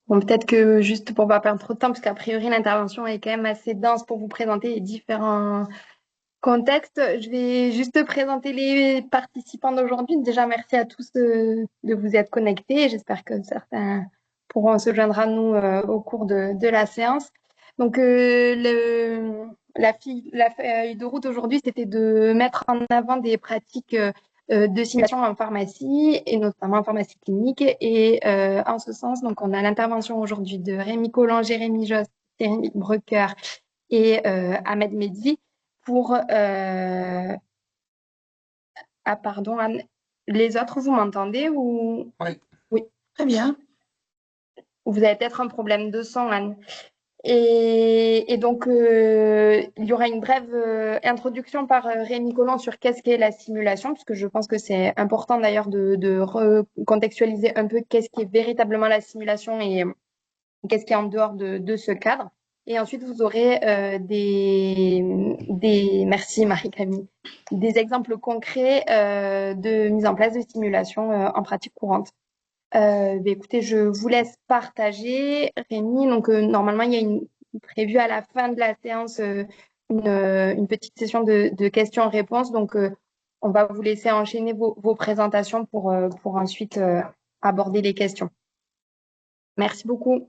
Bon, peut-être que juste pour pas perdre trop de temps, parce qu'a priori l'intervention est quand même assez dense pour vous présenter les différents contextes, je vais juste présenter les participants d'aujourd'hui. Déjà, merci à tous de vous être connectés. J'espère que certains pourront se joindre à nous au cours de la séance. Donc, la feuille de route aujourd'hui, c'était de mettre en avant des pratiques de simulation en pharmacie et notamment en pharmacie clinique. Et en ce sens, donc, on a l'intervention aujourd'hui de Rémi Collant, Jérémy Jost, Jérémy Brucker et Ahmed Medzi pour ah pardon Anne. Les autres, vous m'entendez ou Oui. oui, Très bien. vous avez peut-être un problème de son, Anne. Et donc, il y aura une brève introduction par Rémi Collin sur qu'est-ce qu'est la simulation, puisque je pense que c'est important d'ailleurs de recontextualiser un peu qu'est-ce qui est véritablement la simulation et qu'est-ce qui est en dehors de ce cadre. Et ensuite, vous aurez merci Marie-Camille, des exemples concrets de mise en place de simulation en pratique courante. Écoutez, je vous laisse partager, Rémi. Donc, normalement, il y a prévue à la fin de la séance une petite session de questions-réponses. Donc, on va vous laisser enchaîner vos présentations pour ensuite aborder les questions. Merci beaucoup.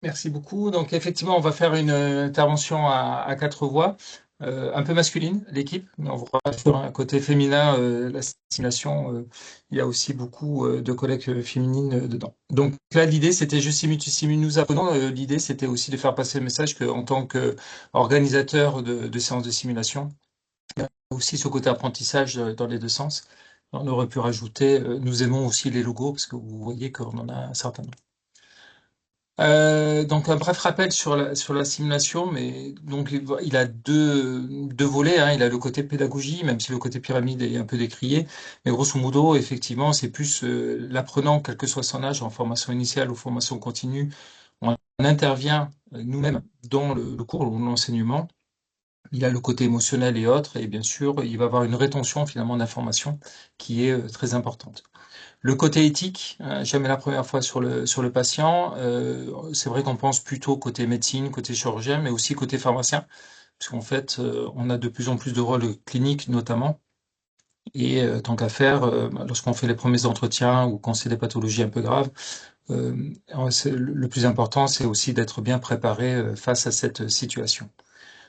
Merci beaucoup. Donc effectivement, on va faire une intervention à quatre voix, un peu masculine, l'équipe, mais on vous rassure, un côté féminin, la simulation, il y a aussi beaucoup de collègues féminines dedans. Donc là, l'idée, c'était juste si nous apprenons, l'idée, c'était aussi de faire passer le message qu'en tant qu'organisateur de séances de simulation, il y a aussi ce côté apprentissage dans les deux sens. On aurait pu rajouter, nous aimons aussi les logos, parce que vous voyez qu'on en a un certain nombre. Donc un bref rappel sur la simulation, mais donc il a deux volets, hein. Il a le côté pédagogie, même si le côté pyramide est un peu décrié, mais grosso modo, effectivement, c'est plus l'apprenant, quel que soit son âge, en formation initiale ou formation continue, on intervient nous-mêmes dans le cours ou l'enseignement. Il a le côté émotionnel et autres, et bien sûr, il va avoir une rétention finalement d'informations qui est très importante. Le côté éthique, jamais la première fois sur le patient. C'est vrai qu'on pense plutôt côté médecine, côté chirurgien, mais aussi côté pharmacien, parce qu'en fait, on a de plus en plus de rôles cliniques notamment. Et tant qu'à faire, lorsqu'on fait les premiers entretiens ou quand c'est des pathologies un peu graves, le plus important, c'est aussi d'être bien préparé face à cette situation.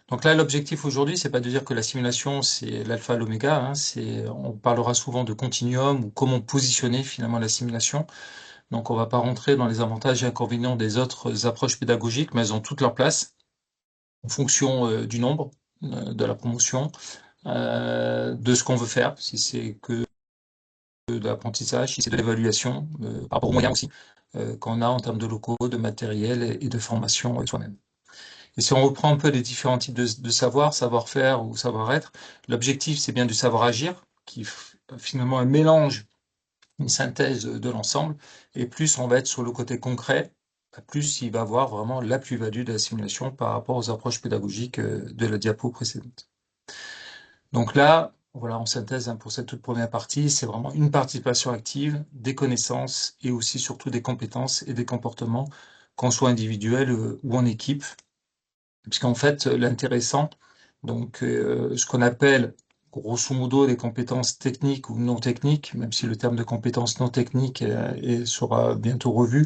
Donc là, l'objectif aujourd'hui, c'est pas de dire que la simulation, c'est l'alpha, l'oméga, hein, on parlera souvent de continuum ou comment positionner finalement la simulation. Donc on va pas rentrer dans les avantages et inconvénients des autres approches pédagogiques, mais elles ont toute leur place en fonction du nombre, de la promotion, de ce qu'on veut faire, si c'est que de l'apprentissage, si c'est de l'évaluation, par rapport aux moyens aussi, qu'on a en termes de locaux, de matériel et de formation soi-même. Et si on reprend un peu les différents types de savoir, savoir-faire ou savoir-être, l'objectif, c'est bien du savoir-agir, qui finalement un mélange, une synthèse de l'ensemble, et plus on va être sur le côté concret, plus il va avoir vraiment la plus-value de la simulation par rapport aux approches pédagogiques de la diapo précédente. Donc là, voilà, en synthèse, hein, pour cette toute première partie, c'est vraiment une participation active, des connaissances et aussi surtout des compétences et des comportements, qu'on soit individuel ou en équipe, puisqu'en fait, l'intéressant, donc ce qu'on appelle grosso modo des compétences techniques ou non techniques, même si le terme de compétences non techniques sera bientôt revu,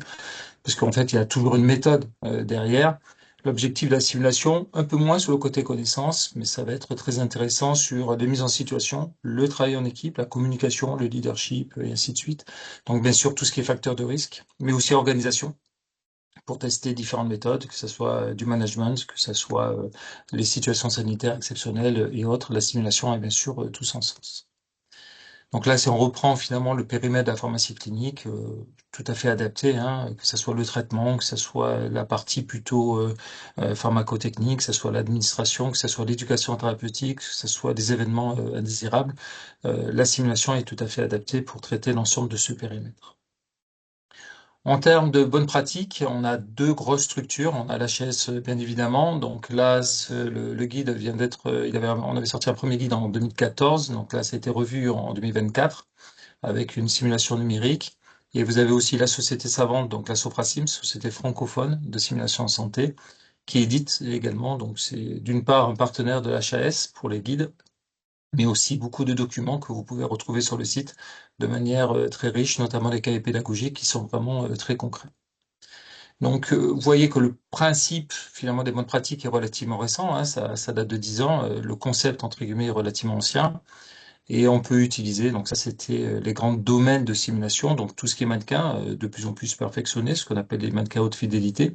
parce qu'en fait, il y a toujours une méthode derrière. L'objectif de la simulation, un peu moins sur le côté connaissance, mais ça va être très intéressant sur les mises en situation, le travail en équipe, la communication, le leadership, et ainsi de suite. Donc, bien sûr, tout ce qui est facteur de risque, mais aussi organisation pour tester différentes méthodes, que ce soit du management, que ce soit les situations sanitaires exceptionnelles et autres. La simulation a bien sûr tout son sens. Donc là, si on reprend finalement le périmètre de la pharmacie clinique, tout à fait adapté, hein, que ce soit le traitement, que ce soit la partie plutôt pharmacotechnique, que ce soit l'administration, que ce soit l'éducation thérapeutique, que ce soit des événements indésirables, la simulation est tout à fait adaptée pour traiter l'ensemble de ce périmètre. En termes de bonnes pratiques, on a deux grosses structures. On a l'HS, bien évidemment. Donc là, le guide vient d'être, on avait sorti un premier guide en 2014. Donc là, ça a été revu en 2024 avec une simulation numérique. Et vous avez aussi la société savante, donc la Soprasim, société francophone de simulation en santé, qui édite également. Donc c'est d'une part un partenaire de l'HAS pour les guides, mais aussi beaucoup de documents que vous pouvez retrouver sur le site de manière très riche, notamment les cahiers pédagogiques qui sont vraiment très concrets. Donc, vous voyez que le principe finalement des bonnes pratiques est relativement récent, hein, ça date de 10 ans. Le concept entre guillemets est relativement ancien et on peut utiliser. Donc ça, c'était les grands domaines de simulation. Donc tout ce qui est mannequin, de plus en plus perfectionné, ce qu'on appelle les mannequins haute fidélité,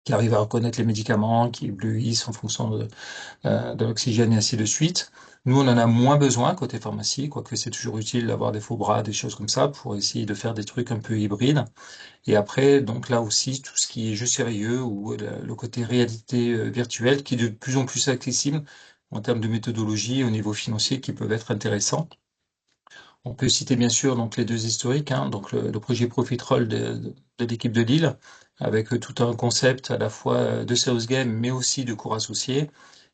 qui arrivent à reconnaître les médicaments, qui éblouissent en fonction de l'oxygène et ainsi de suite. Nous, on en a moins besoin côté pharmacie, quoique c'est toujours utile d'avoir des faux bras, des choses comme ça, pour essayer de faire des trucs un peu hybrides. Et après, donc là aussi, tout ce qui est jeu sérieux ou le côté réalité virtuelle qui est de plus en plus accessible en termes de méthodologie au niveau financier qui peuvent être intéressants. On peut citer bien sûr donc les deux historiques, hein, donc le projet Profitroll de l'équipe de Lille, avec tout un concept à la fois de sales game mais aussi de cours associés,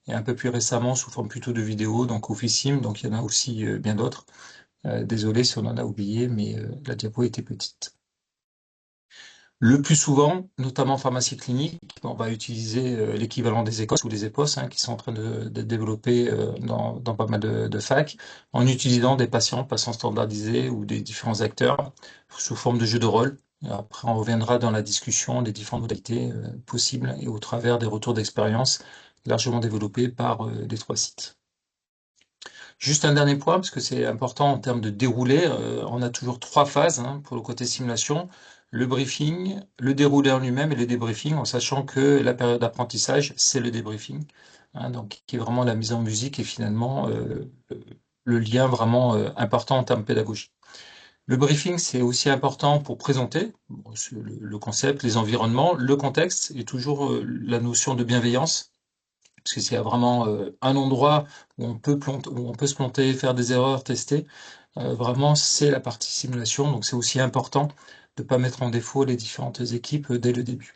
et un peu plus récemment sous forme plutôt de vidéo, donc Officim, donc il y en a aussi bien d'autres. Désolé si on en a oublié, mais la diapo était petite. Le plus souvent, notamment en pharmacie clinique, on va utiliser l'équivalent des ECOS ou des EPOS, hein, qui sont en train de développer dans pas mal de facs, en utilisant des patients standardisés ou des différents acteurs sous forme de jeu de rôle. Et après, on reviendra dans la discussion des différentes modalités possibles et au travers des retours d'expérience largement développés par les trois sites. Juste un dernier point, parce que c'est important en termes de déroulé. On a toujours trois phases hein, pour le côté simulation. Le briefing, le déroulé en lui-même et le débriefing, en sachant que la période d'apprentissage, c'est le débriefing, hein, donc qui est vraiment la mise en musique et finalement le lien vraiment important en termes pédagogiques. Le briefing, c'est aussi important pour présenter bon, le concept, les environnements, le contexte et toujours la notion de bienveillance parce que s'il y a vraiment un endroit où où on peut se planter, faire des erreurs, tester, vraiment c'est la partie simulation. Donc c'est aussi important de ne pas mettre en défaut les différentes équipes dès le début.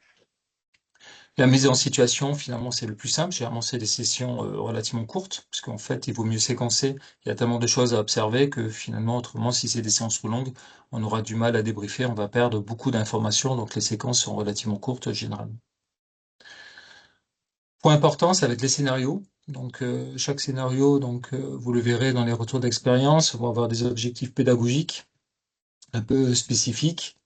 La mise en situation, finalement, c'est le plus simple. Généralement, c'est des sessions relativement courtes, parce qu'en fait, il vaut mieux séquencer. Il y a tellement de choses à observer que finalement, autrement, si c'est des séances trop longues, on aura du mal à débriefer, on va perdre beaucoup d'informations. Donc les séquences sont relativement courtes généralement. Point important, ça va être les scénarios. Donc, chaque scénario, donc, vous le verrez dans les retours d'expérience, va avoir des objectifs pédagogiques un peu spécifiques,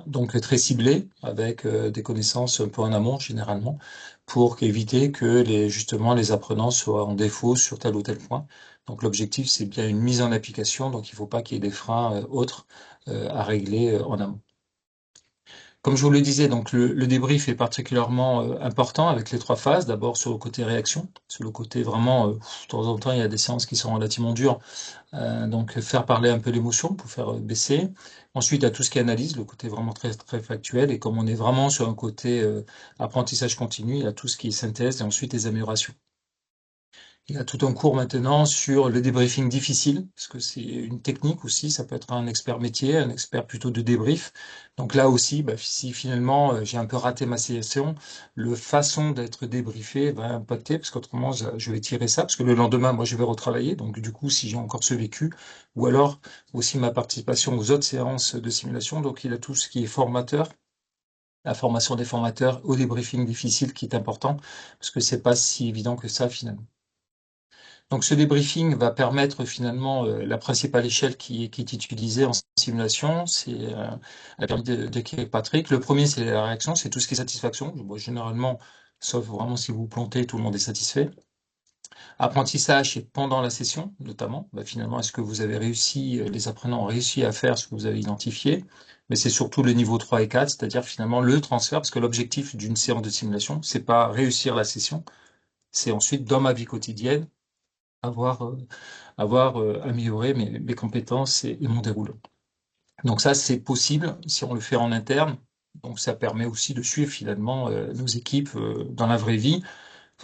donc très ciblés, avec des connaissances un peu en amont généralement, pour éviter que justement les apprenants soient en défaut sur tel ou tel point. Donc, l'objectif, c'est bien une mise en application, donc il ne faut pas qu'il y ait des freins autres à régler en amont. Comme je vous le disais, donc le débrief est particulièrement important avec les trois phases. D'abord sur le côté réaction, sur le côté vraiment, de temps en temps, il y a des séances qui sont relativement dures, donc faire parler un peu l'émotion pour faire baisser. Ensuite, il y a tout ce qui est analyse, le côté vraiment très très factuel. Et comme on est vraiment sur un côté apprentissage continu, il y a tout ce qui est synthèse et ensuite les améliorations. Il y a tout un cours maintenant sur le débriefing difficile, parce que c'est une technique aussi, ça peut être un expert métier, un expert plutôt de débrief. Donc là aussi, bah, si finalement j'ai un peu raté ma session, le façon d'être débriefé va impacter, parce qu'autrement je vais tirer ça, parce que le lendemain, moi je vais retravailler, donc du coup si j'ai encore ce vécu, ou alors aussi ma participation aux autres séances de simulation, donc il y a tout ce qui est formateur, la formation des formateurs au débriefing difficile qui est important, parce que c'est pas si évident que ça finalement. Donc ce débriefing va permettre finalement la principale échelle qui est utilisée en simulation, c'est la pyramide de Patrick. Le premier, c'est la réaction, c'est tout ce qui est satisfaction. Bon, généralement, sauf vraiment si vous vous plantez, tout le monde est satisfait. Apprentissage, c'est pendant la session, notamment. Bah, finalement, est-ce que vous avez réussi, les apprenants ont réussi à faire ce que vous avez identifié? Mais c'est surtout le niveau 3 et 4, c'est-à-dire finalement le transfert, parce que l'objectif d'une séance de simulation, c'est pas réussir la session, c'est ensuite dans ma vie quotidienne avoir amélioré mes compétences et mon déroulement. Donc ça, c'est possible si on le fait en interne. Donc ça permet aussi de suivre finalement nos équipes dans la vraie vie.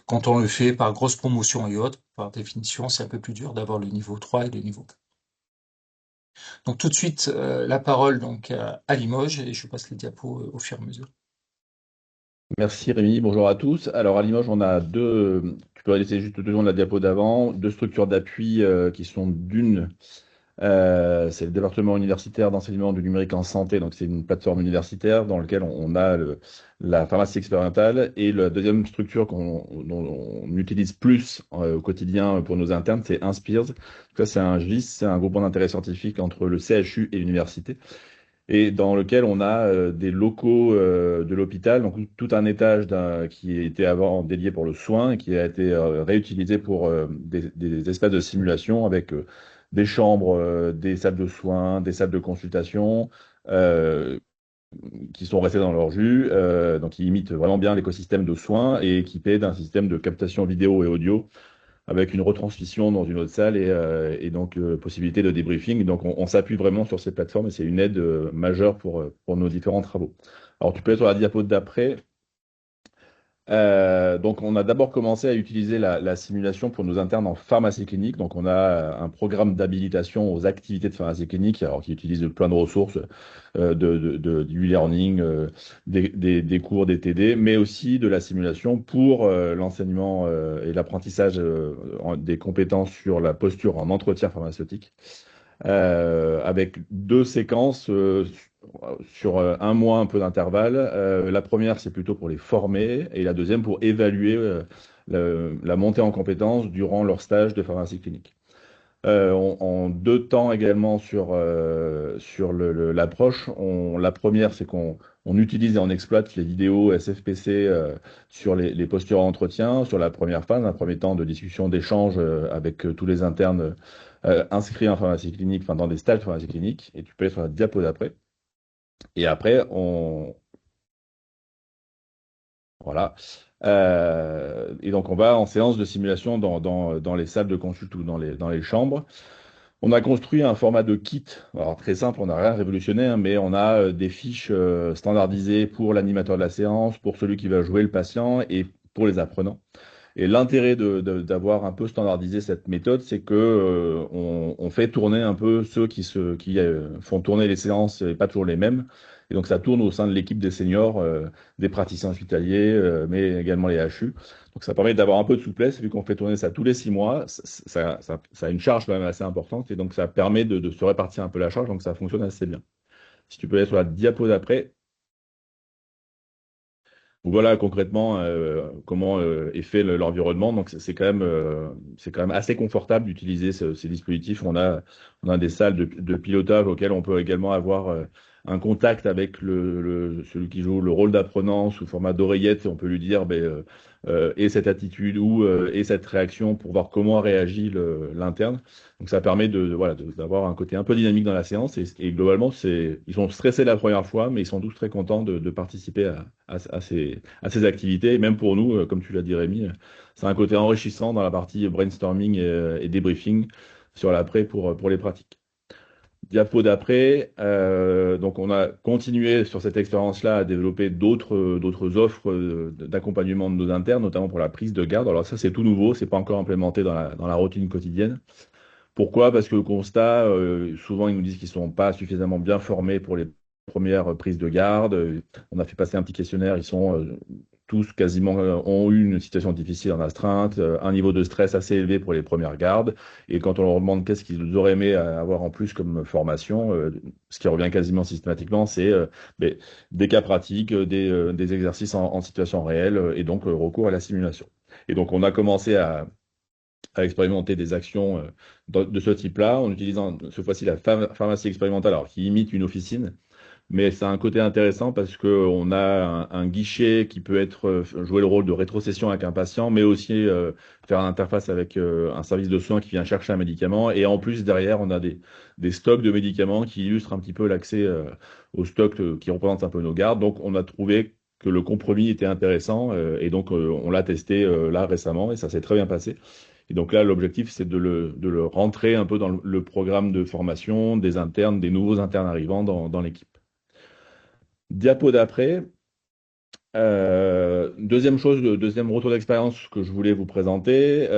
Quand on le fait par grosse promotion et autres, par définition, c'est un peu plus dur d'avoir le niveau 3 et le niveau 4. Donc tout de suite, la parole donc à Limoges et je passe les diapos au fur et à mesure. Merci Rémi, bonjour à tous. Alors à Limoges, on a deux, tu peux laisser juste deux secondes la diapo d'avant, deux structures d'appui qui sont d'une C'est le département universitaire d'enseignement du numérique en santé, donc c'est une plateforme universitaire dans laquelle on a la pharmacie expérimentale. Et la deuxième structure dont on utilise plus au quotidien pour nos internes, c'est Inspires. Donc ça, c'est un GIS, c'est un groupement d'intérêt scientifique entre le CHU et l'université, et dans lequel on a des locaux de l'hôpital, donc tout un étage qui était avant dédié pour le soin et qui a été réutilisé pour des espaces de simulation avec des chambres, des salles de soins, des salles de consultation euh, qui sont restés dans leur jus, donc qui imitent vraiment bien l'écosystème de soins et équipés d'un système de captation vidéo et audio avec une retransmission dans une autre salle et donc possibilité de débriefing. Donc on s'appuie vraiment sur ces plateformes et c'est une aide majeure pour nos différents travaux. Alors tu peux être sur la diapo d'après. Donc, on a d'abord commencé à utiliser la simulation pour nos internes en pharmacie clinique. Donc, on a un programme d'habilitation aux activités de pharmacie clinique, alors qui utilise plein de ressources, du e-learning, des cours, des TD, mais aussi de la simulation pour l'enseignement et l'apprentissage des compétences sur la posture en entretien pharmaceutique avec deux séquences sur un mois, un peu d'intervalle. La première, c'est plutôt pour les former, et la deuxième pour évaluer la montée en compétences durant leur stage de pharmacie clinique. En deux temps également sur l'approche. La première, c'est qu'on utilise et on exploite les vidéos SFPC sur les postures en entretien, sur la première phase, un premier temps de discussion, d'échange avec tous les internes inscrits en pharmacie clinique, enfin dans des stages de pharmacie clinique, et tu peux aller sur la diapo d'après. Et après, voilà. Et donc, on va en séance de simulation dans les salles de consulte ou dans les chambres. On a construit un format de kit. Alors, très simple, on n'a rien révolutionné, hein, mais on a des fiches standardisées pour l'animateur de la séance, pour celui qui va jouer le patient et pour les apprenants. Et l'intérêt d'avoir un peu standardisé cette méthode, c'est que on fait tourner un peu ceux qui font tourner les séances et pas toujours les mêmes. Et donc ça tourne au sein de l'équipe des seniors, des praticiens hospitaliers, mais également les HU. Donc ça permet d'avoir un peu de souplesse, vu qu'on fait tourner ça tous les 6 mois. Ça a une charge quand même assez importante, et donc ça permet de se répartir un peu la charge, donc ça fonctionne assez bien. Si tu peux aller sur la diapo d'après. Donc voilà concrètement comment est fait l'environnement. Donc c'est quand même assez confortable d'utiliser ces dispositifs. On a des salles de pilotage auxquelles on peut également avoir un contact avec celui qui joue le rôle d'apprenant sous format d'oreillette. On peut lui dire et cette attitude ou et cette réaction pour voir comment réagit l'interne. Donc ça permet voilà, d'avoir un côté un peu dynamique dans la séance, et globalement ils sont stressés la première fois, mais ils sont tous très contents de participer à ces activités. Et même pour nous, comme tu l'as dit Rémi, c'est un côté enrichissant dans la partie brainstorming et débriefing sur l'après pour les pratiques. Diapo d'après, donc on a continué sur cette expérience-là à développer d'autres offres d'accompagnement de nos internes, notamment pour la prise de garde. Alors ça, c'est tout nouveau, c'est pas encore implémenté dans la routine quotidienne. Pourquoi? Parce que le constat, souvent ils nous disent qu'ils ne sont pas suffisamment bien formés pour les premières prises de garde. On a fait passer un petit questionnaire, ils sont tous quasiment ont eu une situation difficile en astreinte, un niveau de stress assez élevé pour les premières gardes. Et quand on leur demande qu'est-ce qu'ils auraient aimé avoir en plus comme formation, ce qui revient quasiment systématiquement, c'est des cas pratiques, des exercices en situation réelle, et donc recours à la simulation. Et donc on a commencé à expérimenter des actions de ce type-là, en utilisant cette fois-ci la pharmacie expérimentale, alors qui imite une officine, mais ça a un côté intéressant parce qu'on a un guichet qui peut jouer le rôle de rétrocession avec un patient, mais aussi faire une interface avec un service de soins qui vient chercher un médicament. Et en plus, derrière, on a des stocks de médicaments qui illustrent un petit peu l'accès aux stocks qui représentent un peu nos gardes. Donc, on a trouvé que le compromis était intéressant, et donc on l'a testé là récemment, et ça s'est très bien passé. Et donc là, l'objectif, c'est de le rentrer un peu dans le programme de formation des internes, des nouveaux internes arrivants dans l'équipe. Diapo d'après. Deuxième chose, le deuxième retour d'expérience que je voulais vous présenter,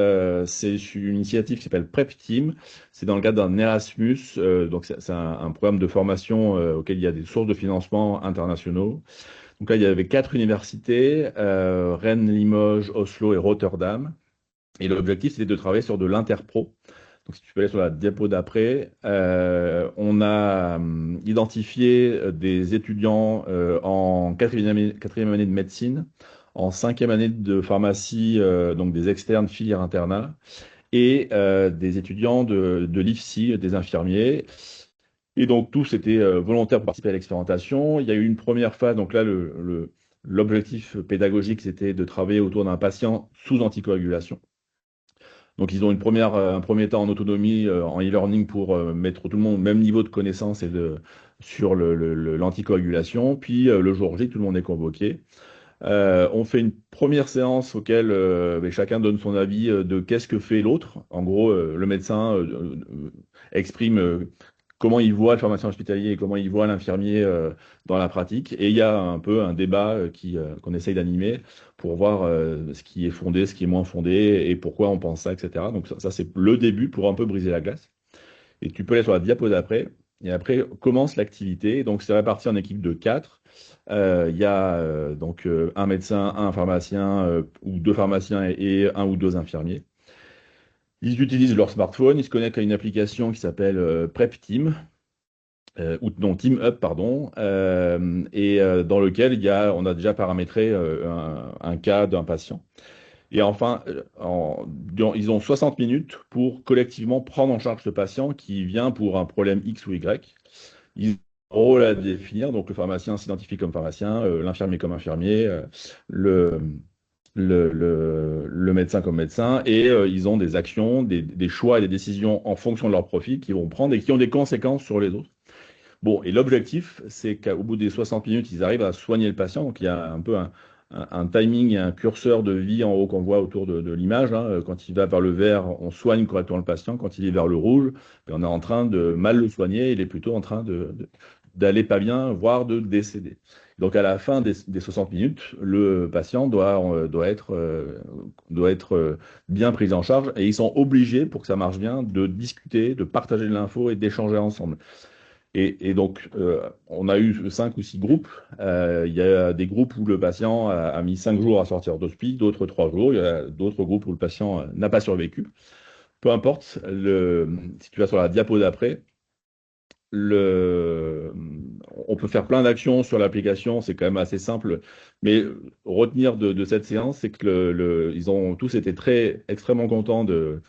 c'est une initiative qui s'appelle Prep Team. C'est dans le cadre d'un Erasmus, donc c'est un programme de formation auquel il y a des sources de financement internationaux. Donc là, il y avait 4 universités, Rennes, Limoges, Oslo et Rotterdam. Et l'objectif, c'était de travailler sur de l'interpro. Donc, si tu peux aller sur la diapo d'après, on a identifié des étudiants en quatrième année de médecine, en cinquième année de pharmacie, donc des externes filière internat, et des étudiants de l'IFSI, des infirmiers. Et donc, tous étaient volontaires pour participer à l'expérimentation. Il y a eu une première phase, donc là, l'objectif pédagogique, c'était de travailler autour d'un patient sous anticoagulation. Donc, ils ont un premier temps en autonomie, en e-learning pour mettre tout le monde au même niveau de connaissance sur l'anticoagulation. Puis, le jour J, tout le monde est convoqué. On fait une première séance auquel chacun donne son avis de qu'est-ce que fait l'autre. En gros, le médecin exprime comment il voit le pharmacien hospitalier et comment il voit l'infirmier dans la pratique. Et il y a un peu un débat qu'on essaye d'animer pour voir ce qui est fondé, ce qui est moins fondé et pourquoi on pense ça, etc. Donc ça c'est le début pour un peu briser la glace. Et tu peux aller sur la diapo d'après. Et après commence l'activité. Donc c'est réparti en équipe de 4. Il y a donc un médecin, un pharmacien ou deux pharmaciens et un ou deux infirmiers. Ils utilisent leur smartphone, ils se connectent à une application qui s'appelle PrepTeam, ou non, TeamUp, pardon, dans lequel on a déjà paramétré un cas d'un patient. Et enfin, ils ont 60 minutes pour collectivement prendre en charge ce patient qui vient pour un problème X ou Y. Ils ont un rôle à définir, donc le pharmacien s'identifie comme pharmacien, l'infirmier comme infirmier, le, le médecin comme médecin, et ils ont des actions, des choix et des décisions en fonction de leur profil qu'ils vont prendre et qui ont des conséquences sur les autres. Bon, et l'objectif, c'est qu'au bout des 60 minutes, ils arrivent à soigner le patient. Donc, il y a un peu un timing et un curseur de vie en haut qu'on voit autour de l'image, hein. Quand il va vers le vert, on soigne correctement le patient. Quand il est vers le rouge, ben, on est en train de mal le soigner. Il est plutôt en train d'aller pas bien, voire de décéder. Donc, à la fin des 60 minutes, le patient doit être bien pris en charge et ils sont obligés, pour que ça marche bien, de discuter, de partager de l'info et d'échanger ensemble. Et donc, on a eu 5 ou 6 groupes. Il y a des groupes où le patient a mis 5 jours à sortir d'hospice, d'autres 3 jours. Il y a d'autres groupes où le patient n'a pas survécu. Peu importe, si tu vas sur la diapo d'après, on peut faire plein d'actions sur l'application, c'est quand même assez simple. Mais retenir de cette séance, c'est que ils ont tous été extrêmement contents de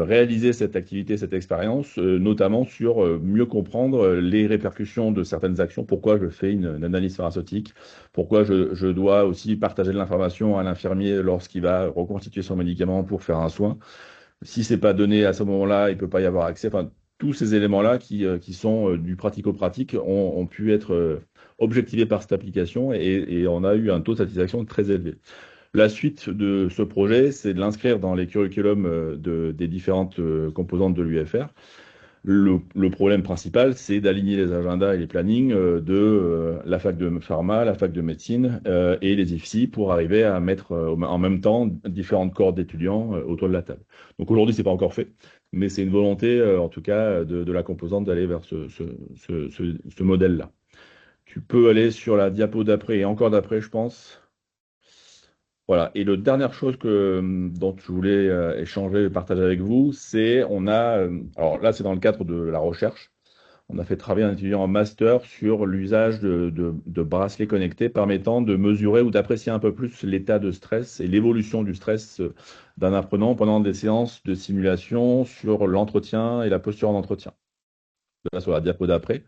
réaliser cette activité, cette expérience, notamment sur mieux comprendre les répercussions de certaines actions, pourquoi je fais une analyse pharmaceutique, pourquoi je dois aussi partager de l'information à l'infirmier lorsqu'il va reconstituer son médicament pour faire un soin. Si c'est pas donné à ce moment-là, il peut pas y avoir accès. Enfin, tous ces éléments-là qui sont du pratico-pratique ont pu être objectivés par cette application et on a eu un taux de satisfaction très élevé. La suite de ce projet, c'est de l'inscrire dans les curriculums des différentes composantes de l'UFR. Le problème principal, c'est d'aligner les agendas et les plannings de la fac de pharma, la fac de médecine et les IFSI pour arriver à mettre en même temps différentes cohortes d'étudiants autour de la table. Donc aujourd'hui, c'est pas encore fait, mais c'est une volonté, en tout cas, de la composante d'aller vers ce modèle-là. Tu peux aller sur la diapo d'après et encore d'après, je pense. Voilà. Et la dernière chose dont je voulais échanger et partager avec vous, c'est alors là, c'est dans le cadre de la recherche. On a fait travailler un étudiant en master sur l'usage de bracelets connectés permettant de mesurer ou d'apprécier un peu plus l'état de stress et l'évolution du stress d'un apprenant pendant des séances de simulation sur l'entretien et la posture en entretien. Là, sur la diapo d'après.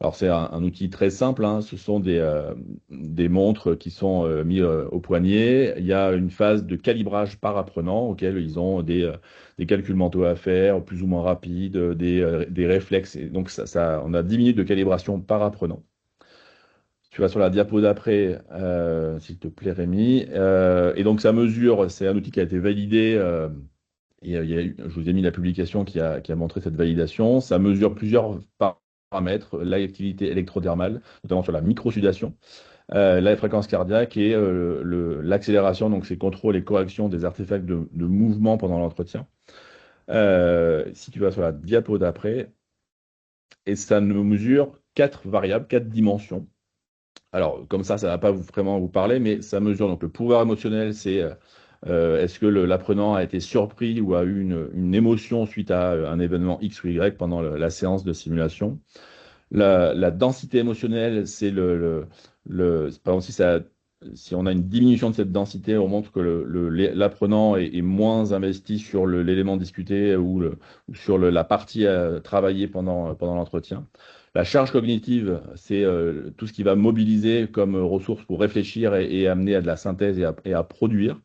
Alors, c'est un outil très simple, hein. Ce sont des montres qui sont mises au poignet. Il y a une phase de calibrage par apprenant auquel ils ont des calculs mentaux à faire, plus ou moins rapides, des réflexes. Et donc, on a 10 minutes de calibration par apprenant. Tu vas sur la diapo d'après, s'il te plaît, Rémi. Et donc, ça mesure, c'est un outil qui a été validé. Je vous ai mis la publication qui a montré cette validation. Ça mesure plusieurs paramètres, l'activité électrodermale, notamment sur la microsudation, la fréquence cardiaque et l'accélération, donc c'est contrôle et correction des artefacts de mouvement pendant l'entretien. Si tu vas sur la diapo d'après, et ça nous mesure 4 variables, 4 dimensions. Alors, comme ça ne va pas vraiment vous parler, mais ça mesure donc le pouvoir émotionnel, c'est Est-ce que l'apprenant a été surpris ou a eu une émotion suite à un événement X ou Y pendant la séance de simulation. La densité émotionnelle, c'est par exemple, si on a une diminution de cette densité, on montre que l'apprenant est moins investi sur l'élément discuté ou sur la partie travaillée pendant l'entretien. La charge cognitive, c'est tout ce qui va mobiliser comme ressource pour réfléchir et amener à de la synthèse et à produire.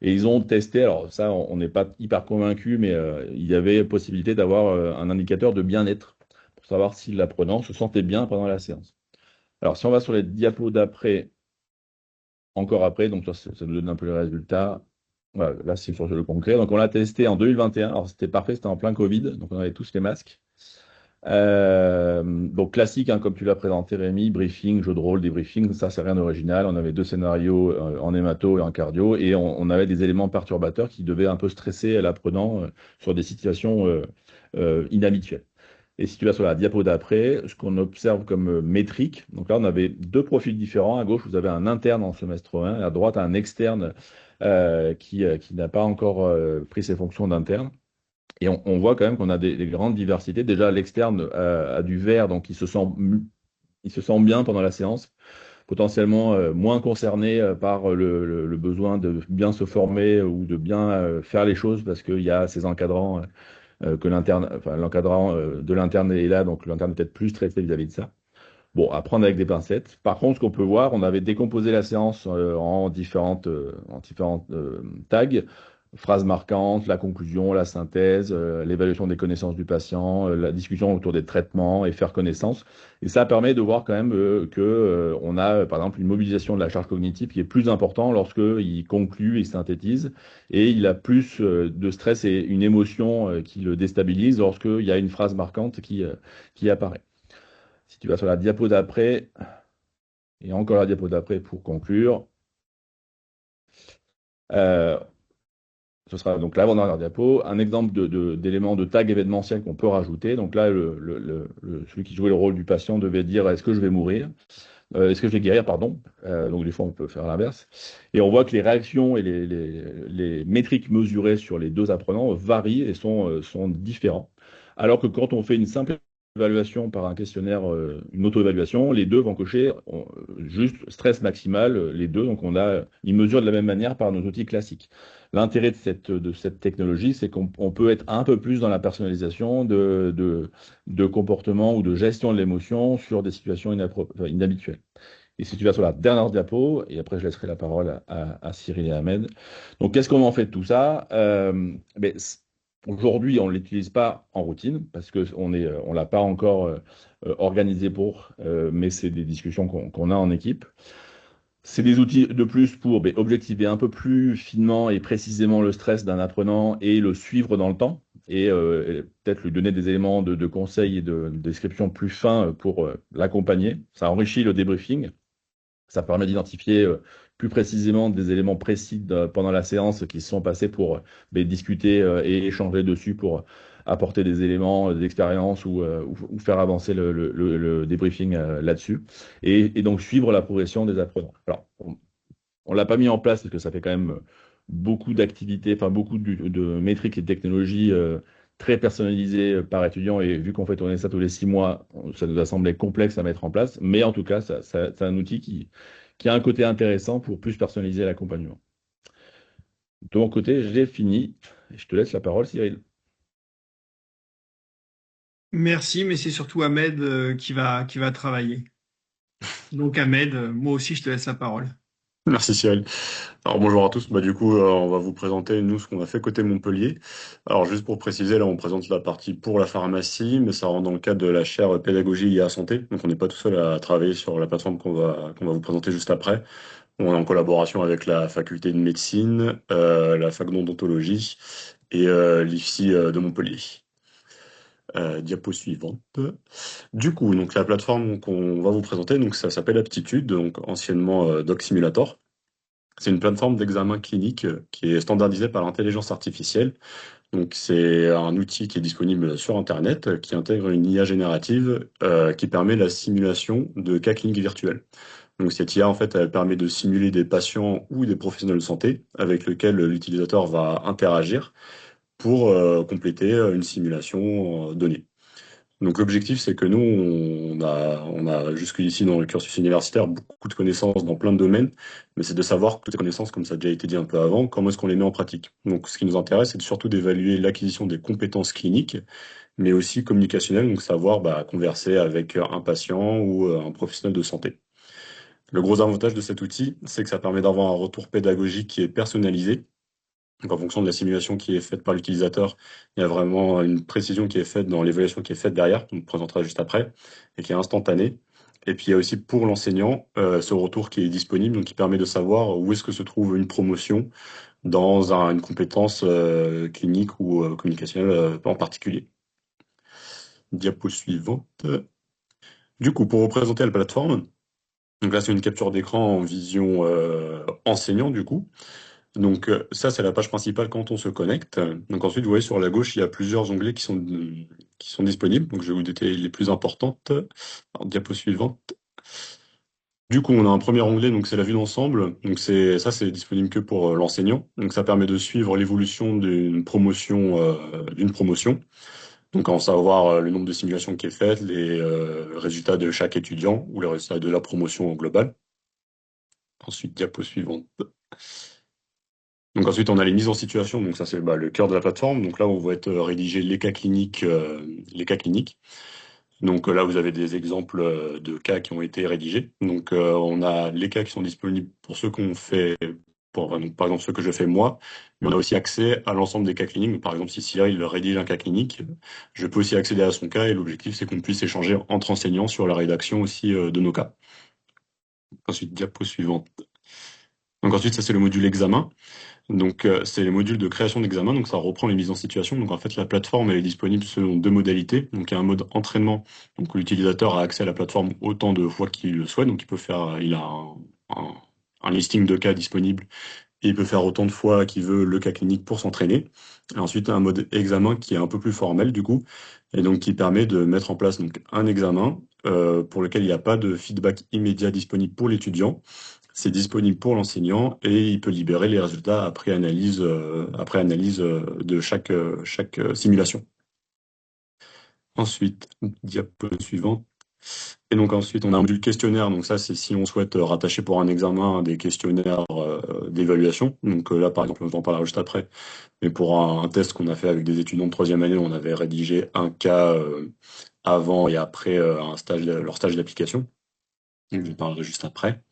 Et ils ont testé, alors ça, on n'est pas hyper convaincu, mais il y avait possibilité d'avoir un indicateur de bien-être pour savoir si l'apprenant se sentait bien pendant la séance. Alors, si on va sur les diapos d'après, encore après, donc ça nous donne un peu les résultats. Voilà, là, c'est sur le concret. Donc, on l'a testé en 2021. Alors, c'était parfait, c'était en plein Covid, donc on avait tous les masques. Donc classique, hein, comme tu l'as présenté Rémi, briefing, jeu de rôle, débriefing, ça c'est rien d'original. On avait deux scénarios en hémato et en cardio et on avait des éléments perturbateurs qui devaient un peu stresser l'apprenant sur des situations inhabituelles. Et si tu vas sur la diapo d'après, ce qu'on observe comme métrique, donc là on avait deux profils différents. À gauche, vous avez un interne en semestre 1, à droite un externe qui n'a pas encore pris ses fonctions d'interne. Et on voit quand même qu'on a des grandes diversités. Déjà, l'externe a du vert, donc il se sent bien pendant la séance, potentiellement moins concerné par le besoin de bien se former ou de bien faire les choses parce qu'il y a ces encadrants l'encadrant de l'interne est là, donc l'interne est peut-être plus stressé vis-à-vis de ça. Bon, à prendre avec des pincettes. Par contre, ce qu'on peut voir, on avait décomposé la séance en différentes tags, phrases marquantes, la conclusion, la synthèse, l'évaluation des connaissances du patient, la discussion autour des traitements et faire connaissance. Et ça permet de voir quand même on a, par exemple, une mobilisation de la charge cognitive qui est plus importante lorsqu'il conclut et synthétise, et il a plus de stress et une émotion qui le déstabilise lorsqu'il y a une phrase marquante qui apparaît. Si tu vas sur la diapo d'après, et encore la diapo d'après pour conclure, euh, ce sera donc l'avant-dernière diapo, un exemple d'éléments de tag événementiel qu'on peut rajouter. Donc là, celui qui jouait le rôle du patient devait dire est-ce que je vais mourir, est-ce que je vais guérir, pardon. Donc des fois, on peut faire l'inverse. Et on voit que les réactions et les métriques mesurées sur les deux apprenants varient et sont différents. Alors que quand on fait une simple évaluation par un questionnaire, une auto-évaluation, les deux vont cocher juste stress maximal, les deux. Donc ils mesurent de la même manière par nos outils classiques. L'intérêt de cette technologie, c'est qu'on peut être un peu plus dans la personnalisation de comportement ou de gestion de l'émotion sur des situations inhabituelles. Et si tu vas sur la dernière diapo, et après je laisserai la parole à Cyril et Ahmed. Donc, qu'est-ce qu'on en fait de tout ça? Aujourd'hui, on ne l'utilise pas en routine parce qu'on on l'a pas encore organisé mais c'est des discussions qu'on a en équipe. C'est des outils de plus pour objectiver un peu plus finement et précisément le stress d'un apprenant et le suivre dans le temps et peut-être lui donner des éléments de conseils et de description plus fins pour l'accompagner. Ça enrichit le débriefing. Ça permet d'identifier plus précisément des éléments précis pendant la séance qui se sont passés pour discuter et échanger dessus pour apporter des éléments d'expérience ou faire avancer le débriefing là-dessus. Et donc suivre la progression des apprenants. Alors, on l'a pas mis en place parce que ça fait quand même beaucoup d'activités, enfin beaucoup de métriques et de technologies très personnalisées par étudiant. Et vu qu'on fait tourner ça tous les 6 mois, ça nous a semblé complexe à mettre en place. Mais en tout cas, c'est un outil qui a un côté intéressant pour plus personnaliser l'accompagnement. De mon côté, j'ai fini. Je te laisse la parole, Cyril. Merci, mais c'est surtout Ahmed qui va travailler. Donc Ahmed, moi aussi je te laisse la parole. Merci Cyril. Alors bonjour à tous. Du coup, on va vous présenter nous ce qu'on a fait côté Montpellier. Alors juste pour préciser, là on présente la partie pour la pharmacie, mais ça rentre dans le cadre de la chaire pédagogie liée à santé. Donc on n'est pas tout seul à travailler sur la plateforme qu'on va vous présenter juste après. On est en collaboration avec la faculté de médecine, la fac d'odontologie et l'IFSI de Montpellier. Diapo suivante. Du coup, donc la plateforme qu'on va vous présenter, donc ça s'appelle Aptitude, donc anciennement Doc Simulator. C'est une plateforme d'examen clinique qui est standardisée par l'intelligence artificielle. Donc c'est un outil qui est disponible sur Internet, qui intègre une IA générative qui permet la simulation de cas cliniques virtuels. Donc cette IA, en fait, elle permet de simuler des patients ou des professionnels de santé avec lesquels l'utilisateur va interagir pour compléter une simulation donnée. Donc l'objectif, c'est que nous, on a jusqu'ici dans le cursus universitaire beaucoup de connaissances dans plein de domaines, mais c'est de savoir que toutes ces connaissances, comme ça a déjà été dit un peu avant, comment est-ce qu'on les met en pratique. Donc ce qui nous intéresse, c'est surtout d'évaluer l'acquisition des compétences cliniques, mais aussi communicationnelles, donc savoir converser avec un patient ou un professionnel de santé. Le gros avantage de cet outil, c'est que ça permet d'avoir un retour pédagogique qui est personnalisé. Donc, en fonction de la simulation qui est faite par l'utilisateur, il y a vraiment une précision qui est faite dans l'évaluation qui est faite derrière, qu'on présentera juste après, et qui est instantanée. Et puis, il y a aussi pour l'enseignant ce retour qui est disponible, donc qui permet de savoir où est-ce que se trouve une promotion dans une compétence clinique ou communicationnelle en particulier. Diapo suivante. Du coup, pour représenter la plateforme, donc là, c'est une capture d'écran en vision enseignant, du coup. Donc ça, c'est la page principale quand on se connecte. Donc ensuite, vous voyez sur la gauche, il y a plusieurs onglets qui sont disponibles. Donc je vais vous détailler les plus importantes. Alors, diapo suivante. Du coup, on a un premier onglet, donc c'est la vue d'ensemble. Donc c'est disponible que pour l'enseignant. Donc ça permet de suivre l'évolution d'une promotion, Donc en savoir le nombre de simulations qui est faite, les résultats de chaque étudiant ou les résultats de la promotion au global. Ensuite, diapo suivante. Donc ensuite, on a les mises en situation. Donc ça, c'est le cœur de la plateforme. Donc là, on va être rédiger les cas cliniques, Donc là, vous avez des exemples de cas qui ont été rédigés. Donc on a les cas qui sont disponibles pour ceux qu'on fait, donc, par exemple ceux que je fais moi. Mais on a aussi accès à l'ensemble des cas cliniques. Donc, par exemple, si Cyril rédige un cas clinique, je peux aussi accéder à son cas. Et l'objectif, c'est qu'on puisse échanger entre enseignants sur la rédaction aussi de nos cas. Ensuite, diapo suivante. Donc ensuite, ça c'est le module examen. Donc, c'est les modules de création d'examen. Donc, ça reprend les mises en situation. Donc, en fait, la plateforme, elle est disponible selon deux modalités. Donc, il y a un mode entraînement. Donc, l'utilisateur a accès à la plateforme autant de fois qu'il le souhaite. Donc, il a un listing de cas disponible et il peut faire autant de fois qu'il veut le cas clinique pour s'entraîner. Et ensuite, un mode examen qui est un peu plus formel, du coup. Et donc, qui permet de mettre en place donc, un examen pour lequel il n'y a pas de feedback immédiat disponible pour l'étudiant. C'est disponible pour l'enseignant et il peut libérer les résultats après analyse de chaque simulation. Ensuite, diapo suivante. Et donc ensuite, on a un module questionnaire. Donc ça, c'est si on souhaite rattacher pour un examen des questionnaires d'évaluation. Donc là, par exemple, on en parlera juste après. Mais pour un test qu'on a fait avec des étudiants de troisième année, on avait rédigé un cas avant et après leur stage d'application. Donc je parlerai juste après.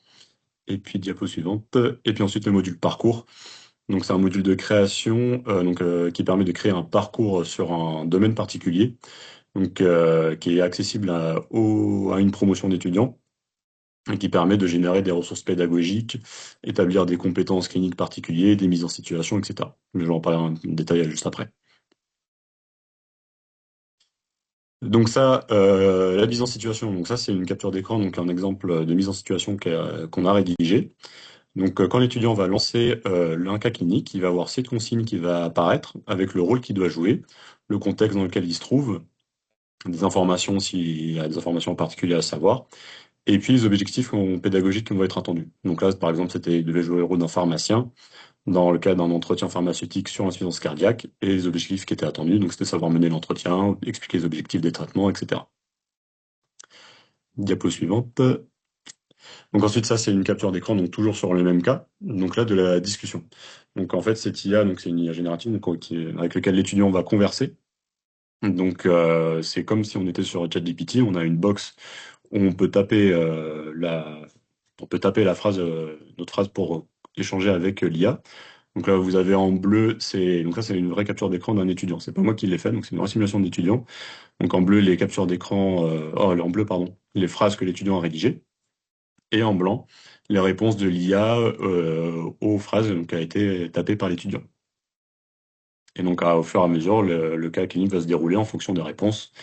Et puis diapo suivante. Et puis ensuite le module parcours. Donc c'est un module de création qui permet de créer un parcours sur un domaine particulier, donc qui est accessible à une promotion d'étudiants et qui permet de générer des ressources pédagogiques, établir des compétences cliniques particulières, des mises en situation, etc. Je vais en parler en détail juste après. Donc ça, la mise en situation, donc ça c'est une capture d'écran, donc un exemple de mise en situation qu'on a rédigé. Donc, quand l'étudiant va lancer un cas clinique, il va avoir cette consigne qui va apparaître avec le rôle qu'il doit jouer, le contexte dans lequel il se trouve, des informations s'il y a des informations particulières à savoir, et puis les objectifs pédagogiques qui vont être attendus. Donc là, par exemple, il devait jouer le rôle d'un pharmacien dans le cas d'un entretien pharmaceutique sur l'insuffisance cardiaque, et les objectifs qui étaient attendus, donc c'était savoir mener l'entretien, expliquer les objectifs des traitements, etc. Diapo suivante. Donc ensuite, ça, c'est une capture d'écran, donc toujours sur le même cas. Donc là, de la discussion. Donc en fait, cette IA, donc c'est une IA générative avec laquelle l'étudiant va converser. Donc c'est comme si on était sur ChatGPT, on a une box où on peut taper la phrase, notre phrase pour échanger avec l'IA. Donc là, vous avez en bleu, donc ça, c'est une vraie capture d'écran d'un étudiant. C'est pas moi qui l'ai fait, donc c'est une vraie simulation d'étudiant. Donc en bleu, les captures d'écran, en bleu, pardon, les phrases que l'étudiant a rédigées. Et en blanc, les réponses de l'IA aux phrases qui a été tapées par l'étudiant. Et donc, au fur et à mesure, le cas clinique va se dérouler en fonction des réponses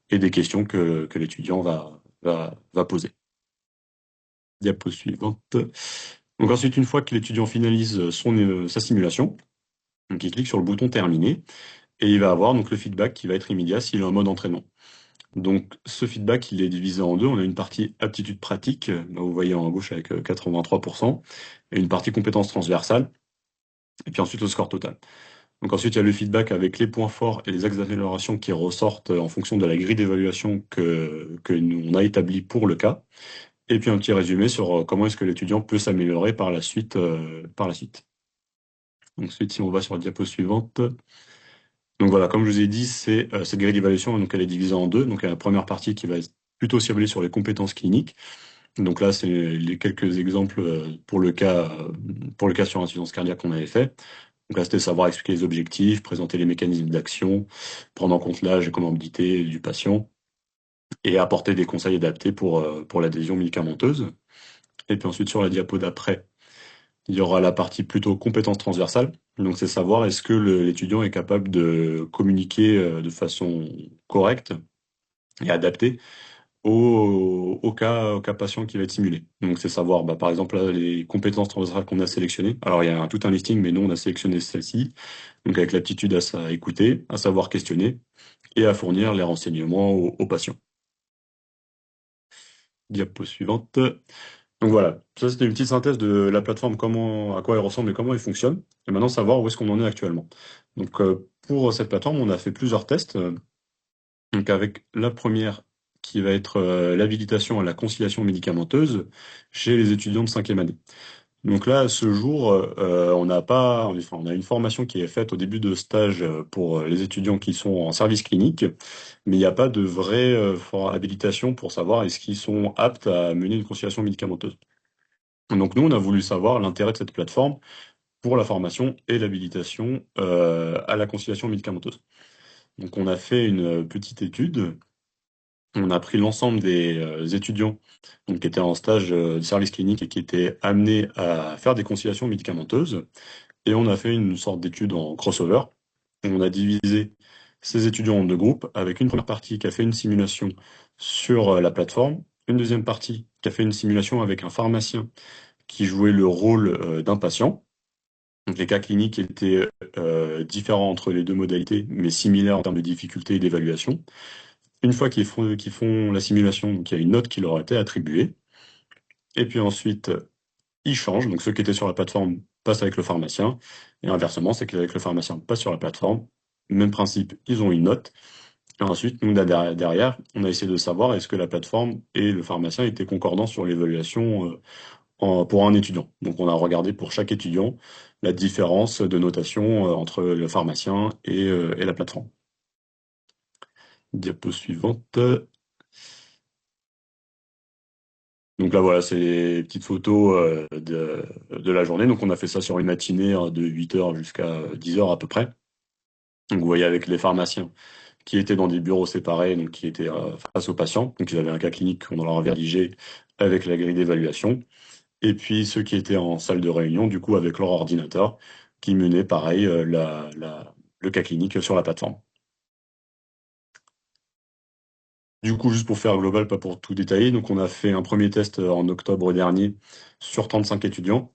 et des questions que l'étudiant va poser. Diapo suivante. Donc ensuite, une fois que l'étudiant finalise sa simulation, donc il clique sur le bouton terminer et il va avoir donc le feedback qui va être immédiat s'il est en mode entraînement. Donc, ce feedback, il est divisé en deux. On a une partie aptitude pratique, là, vous voyez en gauche avec 83%, et une partie compétences transversales, et puis ensuite le score total. Donc ensuite, il y a le feedback avec les points forts et les axes d'amélioration qui ressortent en fonction de la grille d'évaluation que nous, on a établie pour le cas. Et puis un petit résumé sur comment est-ce que l'étudiant peut s'améliorer par la suite, par la suite. Donc ensuite, si on va sur la diapo suivante. Donc voilà, comme je vous ai dit, c'est cette grille d'évaluation, donc elle est divisée en deux. Donc il y a la première partie qui va être plutôt ciblée sur les compétences cliniques. Donc là, c'est les quelques exemples pour le cas sur insuffisance cardiaque qu'on avait fait. Donc là, c'était savoir expliquer les objectifs, présenter les mécanismes d'action, prendre en compte l'âge et comorbidité du patient, et apporter des conseils adaptés pour l'adhésion médicamenteuse. Et puis ensuite, sur la diapo d'après, il y aura la partie plutôt compétences transversales. Donc c'est savoir est-ce que l'étudiant est capable de communiquer de façon correcte et adaptée au cas patient qui va être simulé. Donc, c'est savoir, par exemple, là, les compétences transversales qu'on a sélectionnées. Alors, il y a tout un listing, mais nous, on a sélectionné celle-ci. Donc, avec l'aptitude à écouter, à savoir questionner et à fournir les renseignements aux patients. Diapo suivante. Donc, voilà. Ça, c'était une petite synthèse de la plateforme, à quoi elle ressemble et comment elle fonctionne. Et maintenant, savoir où est-ce qu'on en est actuellement. Donc, pour cette plateforme, on a fait plusieurs tests. Donc avec la première qui va être l'habilitation à la conciliation médicamenteuse chez les étudiants de cinquième année. Donc là, à ce jour, on n'a pas, enfin, on a une formation qui est faite au début de stage pour les étudiants qui sont en service clinique, mais il n'y a pas de vraie habilitation pour savoir est-ce qu'ils sont aptes à mener une conciliation médicamenteuse. Donc nous, on a voulu savoir l'intérêt de cette plateforme pour la formation et l'habilitation à la conciliation médicamenteuse. Donc on a fait une petite étude. On a pris l'ensemble des étudiants donc, qui étaient en stage de service clinique et qui étaient amenés à faire des conciliations médicamenteuses. Et on a fait une sorte d'étude en crossover. On a divisé ces étudiants en deux groupes, avec une première partie qui a fait une simulation sur la plateforme, une deuxième partie qui a fait une simulation avec un pharmacien qui jouait le rôle d'un patient. Donc les cas cliniques étaient différents entre les deux modalités, mais similaires en termes de difficulté et d'évaluation. Une fois qu'ils font la simulation, donc il y a une note qui leur a été attribuée. Et puis ensuite, ils changent. Donc ceux qui étaient sur la plateforme passent avec le pharmacien. Et inversement, ceux qui étaient avec le pharmacien passent sur la plateforme. Même principe, ils ont une note. Et ensuite, nous, derrière, on a essayé de savoir est-ce que la plateforme et le pharmacien étaient concordants sur l'évaluation pour un étudiant. Donc on a regardé pour chaque étudiant la différence de notation entre le pharmacien et la plateforme. Diapo suivante. Donc là, voilà, c'est les petites photos de la journée. Donc on a fait ça sur une matinée de 8h jusqu'à 10h à peu près. Donc vous voyez avec les pharmaciens qui étaient dans des bureaux séparés, donc qui étaient face aux patients. Donc ils avaient un cas clinique qu'on leur avait rédigé avec la grille d'évaluation. Et puis ceux qui étaient en salle de réunion, du coup, avec leur ordinateur, qui menaient pareil le cas clinique sur la plateforme. Du coup, juste pour faire global, pas pour tout détailler, donc on a fait un premier test en octobre dernier sur 35 étudiants.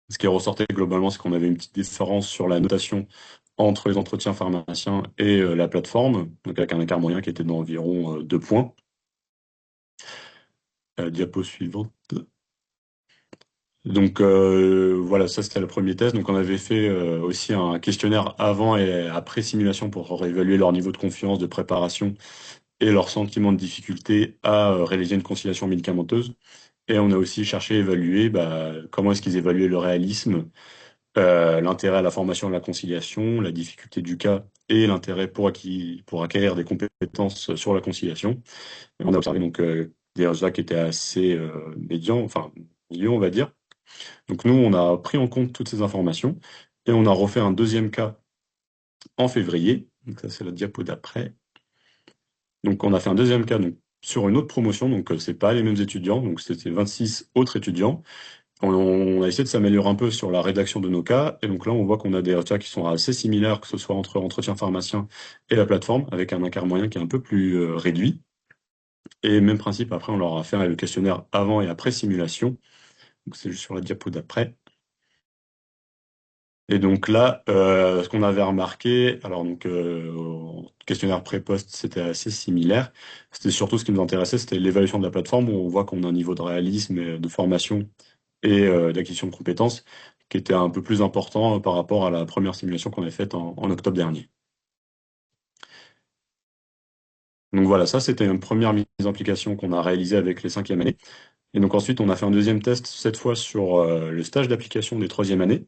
Ce qui est ressorti globalement, c'est qu'on avait une petite différence sur la notation entre les entretiens pharmaciens et la plateforme, donc avec un écart moyen qui était d'environ 2 points. Diapo suivante. Donc voilà, ça c'était le premier test. Donc on avait fait aussi un questionnaire avant et après simulation pour évaluer leur niveau de confiance, de préparation et leur sentiment de difficulté à réaliser une conciliation médicamenteuse. Et on a aussi cherché à évaluer comment est-ce qu'ils évaluaient le réalisme, l'intérêt à la formation et à la conciliation, la difficulté du cas et l'intérêt pour acquérir des compétences sur la conciliation. Et on a observé donc des résultats qui étaient assez médians, enfin milieu, on va dire. Donc nous, on a pris en compte toutes ces informations et on a refait un deuxième cas en février. Donc ça, c'est la diapo d'après. Donc on a fait un deuxième cas donc, sur une autre promotion, donc c'est pas les mêmes étudiants, donc c'était 26 autres étudiants. On a essayé de s'améliorer un peu sur la rédaction de nos cas, et donc là on voit qu'on a des résultats qui sont assez similaires, que ce soit entre entretien pharmacien et la plateforme, avec un écart moyen qui est un peu plus réduit. Et même principe, après on leur a fait le questionnaire avant et après simulation. Donc c'est juste sur la diapo d'après. Et donc là, ce qu'on avait remarqué, alors donc en questionnaire pré-post, c'était assez similaire. C'était surtout ce qui nous intéressait, c'était l'évaluation de la plateforme, où on voit qu'on a un niveau de réalisme, et de formation et d'acquisition de compétences qui était un peu plus important par rapport à la première simulation qu'on avait faite en octobre dernier. Donc voilà, ça c'était une première mise en application qu'on a réalisée avec les 5e années. Et donc ensuite, on a fait un deuxième test, cette fois sur le stage d'application des 3e années.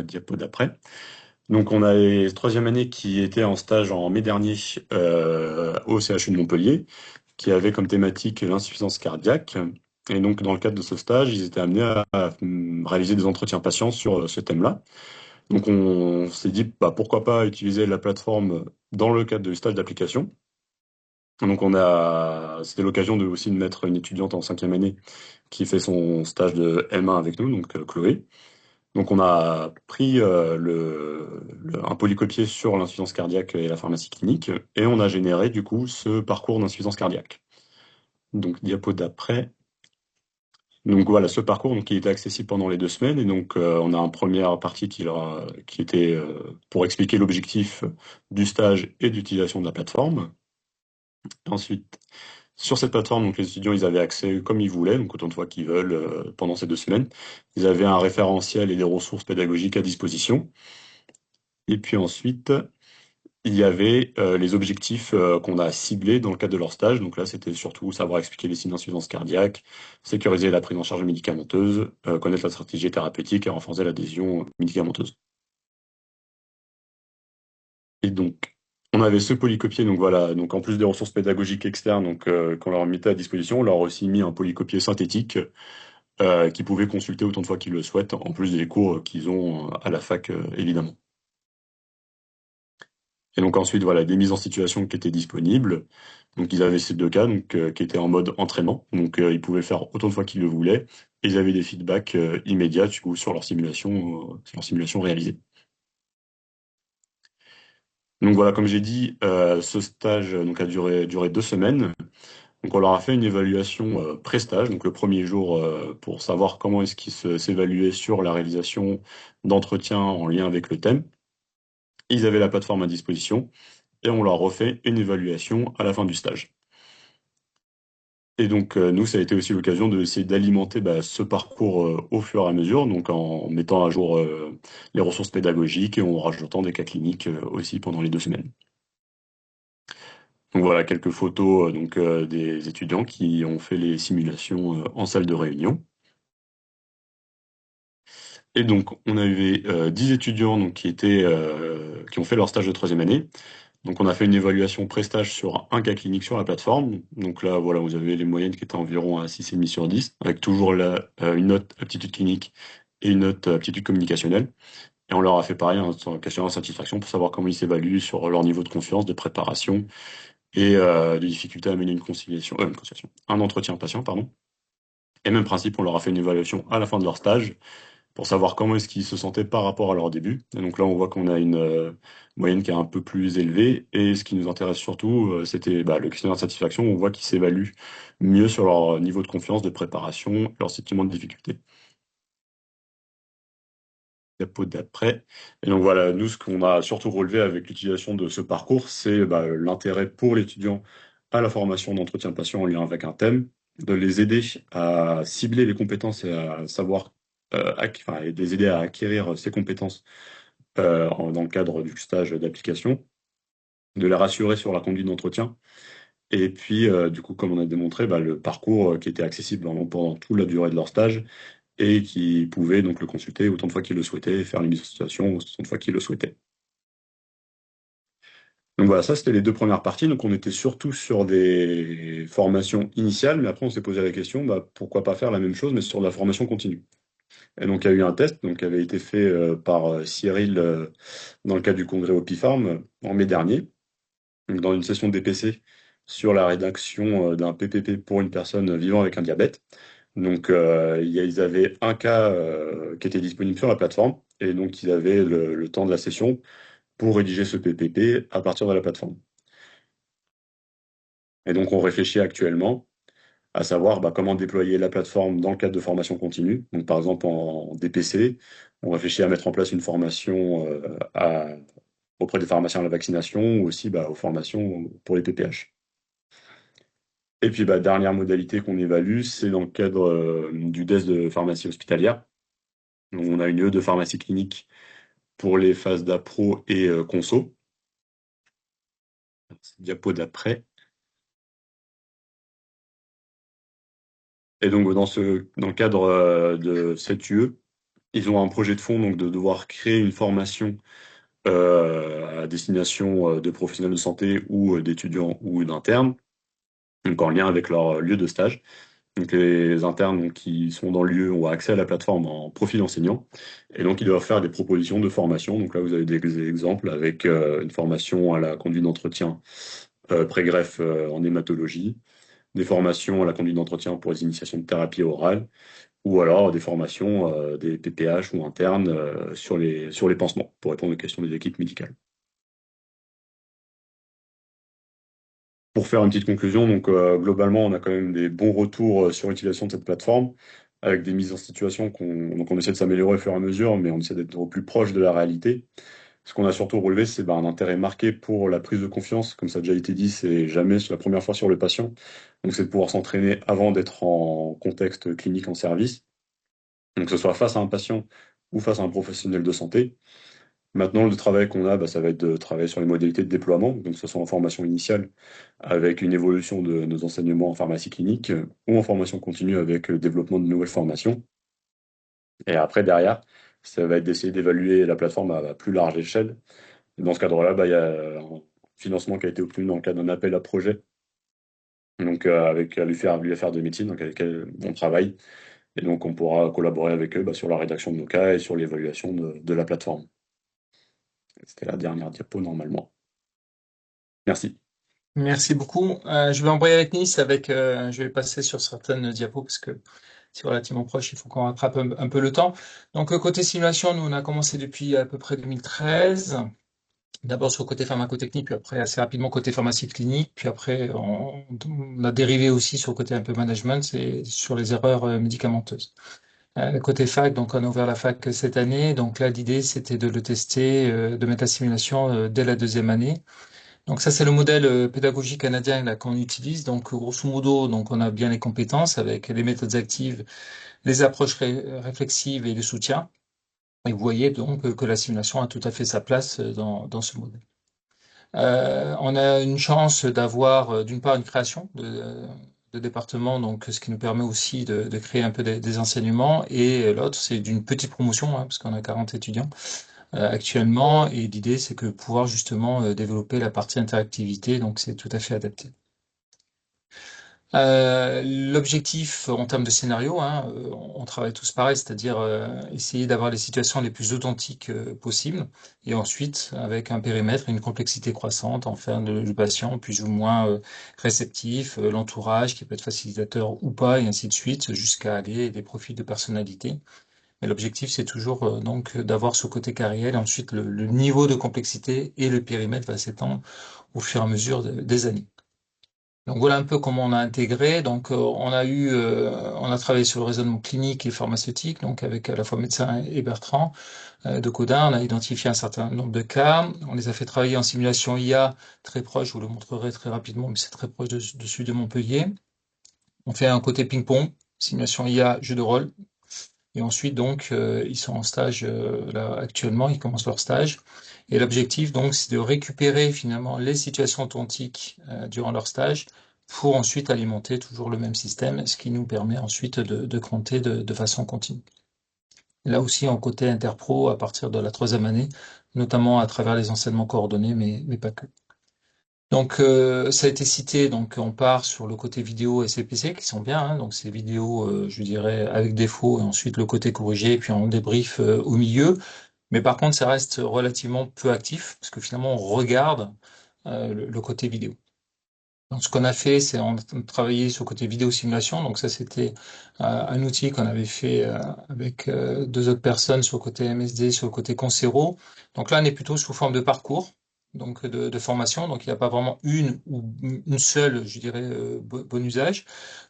Diapo d'après. Donc on a les 3e années qui étaient en stage en mai dernier au CHU de Montpellier, qui avait comme thématique l'insuffisance cardiaque. Et donc dans le cadre de ce stage, ils étaient amenés à réaliser des entretiens patients sur ce thème-là. Donc on s'est dit pourquoi pas utiliser la plateforme dans le cadre du stage d'application. Donc c'était l'occasion aussi de mettre une étudiante en 5e année qui fait son stage de M1 avec nous, donc Chloé. Donc on a pris un polycopier sur l'insuffisance cardiaque et la pharmacie clinique et on a généré du coup ce parcours d'insuffisance cardiaque. Donc diapo d'après. Donc voilà, ce parcours donc, qui était accessible pendant les 2 semaines. Et donc on a une première partie qui était pour expliquer l'objectif du stage et d'utilisation de la plateforme. Ensuite, sur cette plateforme, donc les étudiants, ils avaient accès comme ils voulaient, donc autant de fois qu'ils veulent pendant ces 2 semaines. Ils avaient un référentiel et des ressources pédagogiques à disposition. Et puis ensuite, il y avait les objectifs qu'on a ciblés dans le cadre de leur stage. Donc là, c'était surtout savoir expliquer les signes d'insuffisance cardiaque, sécuriser la prise en charge médicamenteuse, connaître la stratégie thérapeutique et renforcer l'adhésion médicamenteuse. Et donc, on avait ce polycopier, donc voilà, donc en plus des ressources pédagogiques externes donc, qu'on leur mettait à disposition, on leur a aussi mis un polycopier synthétique qu'ils pouvaient consulter autant de fois qu'ils le souhaitent, en plus des cours qu'ils ont à la fac, évidemment. Et donc ensuite, voilà, des mises en situation qui étaient disponibles. Donc ils avaient ces 2 cas donc, qui étaient en mode entraînement. Donc ils pouvaient le faire autant de fois qu'ils le voulaient. Et ils avaient des feedbacks immédiats du coup, sur leur simulation réalisée. Donc voilà, comme j'ai dit, ce stage donc, a duré 2 semaines. Donc on leur a fait une évaluation pré-stage, donc le premier jour pour savoir comment est-ce qu'ils s'évaluaient sur la réalisation d'entretiens en lien avec le thème. Ils avaient la plateforme à disposition et on leur refait une évaluation à la fin du stage. Et donc nous, ça a été aussi l'occasion d'essayer d'alimenter ce parcours au fur et à mesure, donc en mettant à jour les ressources pédagogiques et en rajoutant des cas cliniques aussi pendant les 2 semaines. Donc voilà quelques photos des étudiants qui ont fait les simulations en salle de réunion. Et donc on avait 10 étudiants donc, qui ont fait leur stage de 3e année. Donc on a fait une évaluation pré-stage sur un cas clinique sur la plateforme. Donc là, voilà, vous avez les moyennes qui étaient environ à 6,5 sur 10, avec toujours une note aptitude clinique et une note aptitude communicationnelle. Et on leur a fait pareil, un questionnaire de satisfaction pour savoir comment ils s'évaluent sur leur niveau de confiance, de préparation et de difficulté à mener un entretien patient, pardon. Et même principe, on leur a fait une évaluation à la fin de leur stage pour savoir comment est-ce qu'ils se sentaient par rapport à leur début. Et donc là, on voit qu'on a une moyenne qui est un peu plus élevée. Et ce qui nous intéresse surtout, c'était le questionnaire de satisfaction. On voit qu'ils s'évaluent mieux sur leur niveau de confiance, de préparation, leur sentiment de difficulté. Diapo d'après. Et donc voilà, nous, ce qu'on a surtout relevé avec l'utilisation de ce parcours, c'est l'intérêt pour l'étudiant à la formation d'entretien patient en lien avec un thème, de les aider à cibler les compétences et à savoir, et de les aider à acquérir ces compétences dans le cadre du stage d'application, de les rassurer sur la conduite d'entretien. Et puis, du coup, comme on a démontré, le parcours qui était accessible pendant toute la durée de leur stage, et qui pouvaient donc le consulter autant de fois qu'ils le souhaitaient et faire les mises en situation autant de fois qu'ils le souhaitaient. Donc voilà, ça c'était les 2 premières parties. Donc on était surtout sur des formations initiales, mais après on s'est posé la question, pourquoi pas faire la même chose, mais sur de la formation continue. Et donc il y a eu un test qui avait été fait par Cyril dans le cadre du congrès Opifarm en mai dernier, donc dans une session de DPC sur la rédaction d'un PPP pour une personne vivant avec un diabète. Donc, ils avaient un cas qui était disponible sur la plateforme, et donc ils avaient le temps de la session pour rédiger ce PPP à partir de la plateforme. Et donc, on réfléchit actuellement à savoir comment déployer la plateforme dans le cadre de formation continue. Donc, par exemple, en DPC, on réfléchit à mettre en place une formation auprès des pharmaciens à la vaccination ou aussi aux formations pour les PPH. Et puis, dernière modalité qu'on évalue, c'est dans le cadre du DES de pharmacie hospitalière. Donc, on a une UE de pharmacie clinique pour les phases d'appro et conso. Diapo d'après. Et donc, dans le cadre de cette UE, ils ont un projet de fond donc, de devoir créer une formation à destination de professionnels de santé ou d'étudiants ou d'internes, donc en lien avec leur lieu de stage. Donc les internes donc, qui sont dans le lieu ont accès à la plateforme en profil enseignant et donc ils doivent faire des propositions de formation. Donc là vous avez des exemples avec une formation à la conduite d'entretien pré-greffe en hématologie, des formations à la conduite d'entretien pour les initiations de thérapie orale ou alors des formations des PPH ou internes sur les pansements pour répondre aux questions des équipes médicales. Pour faire une petite conclusion, donc globalement, on a quand même des bons retours sur l'utilisation de cette plateforme, avec des mises en situation donc on essaie de s'améliorer au fur et à mesure, mais on essaie d'être au plus proche de la réalité. Ce qu'on a surtout relevé, c'est un intérêt marqué pour la prise de confiance. Comme ça a déjà été dit, c'est jamais la première fois sur le patient. Donc c'est de pouvoir s'entraîner avant d'être en contexte clinique en service. Donc que ce soit face à un patient ou face à un professionnel de santé. Maintenant, le travail qu'on a, ça va être de travailler sur les modalités de déploiement, donc que ce soit en formation initiale avec une évolution de nos enseignements en pharmacie clinique ou en formation continue avec le développement de nouvelles formations. Et après, derrière, ça va être d'essayer d'évaluer la plateforme à plus large échelle. Et dans ce cadre-là, il y a un financement qui a été obtenu dans le cadre d'un appel à projet, donc avec l'UFR de médecine, donc avec lequel on travaille. Et donc, on pourra collaborer avec eux sur la rédaction de nos cas et sur l'évaluation de la plateforme. C'était la dernière diapo normalement. Merci. Merci beaucoup. Je vais embrayer avec Nice je vais passer sur certaines diapos parce que c'est relativement proche, il faut qu'on rattrape un peu le temps. Donc, côté simulation, nous, on a commencé depuis à peu près 2013. D'abord sur le côté pharmacotechnique, puis après assez rapidement côté pharmacie clinique, puis après on a dérivé aussi sur le côté un peu management, c'est sur les erreurs médicamenteuses. Côté fac, donc on a ouvert la fac cette année, donc là l'idée c'était de le tester, de mettre la simulation dès la deuxième année. Donc ça c'est le modèle pédagogique canadien là qu'on utilise. Donc grosso modo, donc on a bien les compétences avec les méthodes actives, les approches réflexives et le soutien. Et vous voyez donc que la simulation a tout à fait sa place dans ce modèle. On a une chance d'avoir d'une part une création de département, donc ce qui nous permet aussi de créer un peu des enseignements, et l'autre c'est d'une petite promotion, parce qu'on a 40 étudiants actuellement, et l'idée c'est que pouvoir justement développer la partie interactivité, donc c'est tout à fait adapté. L'objectif en termes de scénario, on travaille tous pareil, c'est-à-dire essayer d'avoir les situations les plus authentiques possibles, et ensuite avec un périmètre et une complexité croissante, en faire le patient plus ou moins réceptif, l'entourage qui peut être facilitateur ou pas, et ainsi de suite, jusqu'à aller des profils de personnalité. Mais l'objectif, c'est toujours donc d'avoir ce côté carrière, et ensuite le niveau de complexité et le périmètre va s'étendre au fur et à mesure des années. Donc voilà un peu comment on a intégré. Donc on a travaillé sur le raisonnement clinique et pharmaceutique, donc avec à la fois médecin et Bertrand de Codin. On a identifié un certain nombre de cas. On les a fait travailler en simulation IA très proche. Je vous le montrerai très rapidement, mais c'est très proche de celui de Montpellier. On fait un côté ping-pong, simulation IA, jeu de rôle. Et ensuite, donc, ils sont en stage là actuellement, ils commencent leur stage. Et l'objectif, donc, c'est de récupérer finalement les situations authentiques durant leur stage pour ensuite alimenter toujours le même système, ce qui nous permet ensuite de compter de façon continue. Là aussi, en côté interpro, à partir de la 3e année, notamment à travers les enseignements coordonnés, mais pas que. Donc, ça a été cité, donc on part sur le côté vidéo et CPC qui sont bien, donc ces vidéos, je dirais, avec défaut, et ensuite le côté corrigé, et puis on débrief au milieu. Mais par contre, ça reste relativement peu actif, parce que finalement, on regarde le côté vidéo. Donc, ce qu'on a fait, c'est on a travaillé sur le côté vidéo simulation. Donc, ça, c'était un outil qu'on avait fait avec 2 autres personnes sur le côté MSD, sur le côté Concero. Donc là, on est plutôt sous forme de parcours, donc de formation. Donc, il n'y a pas vraiment une seule, je dirais, bon usage.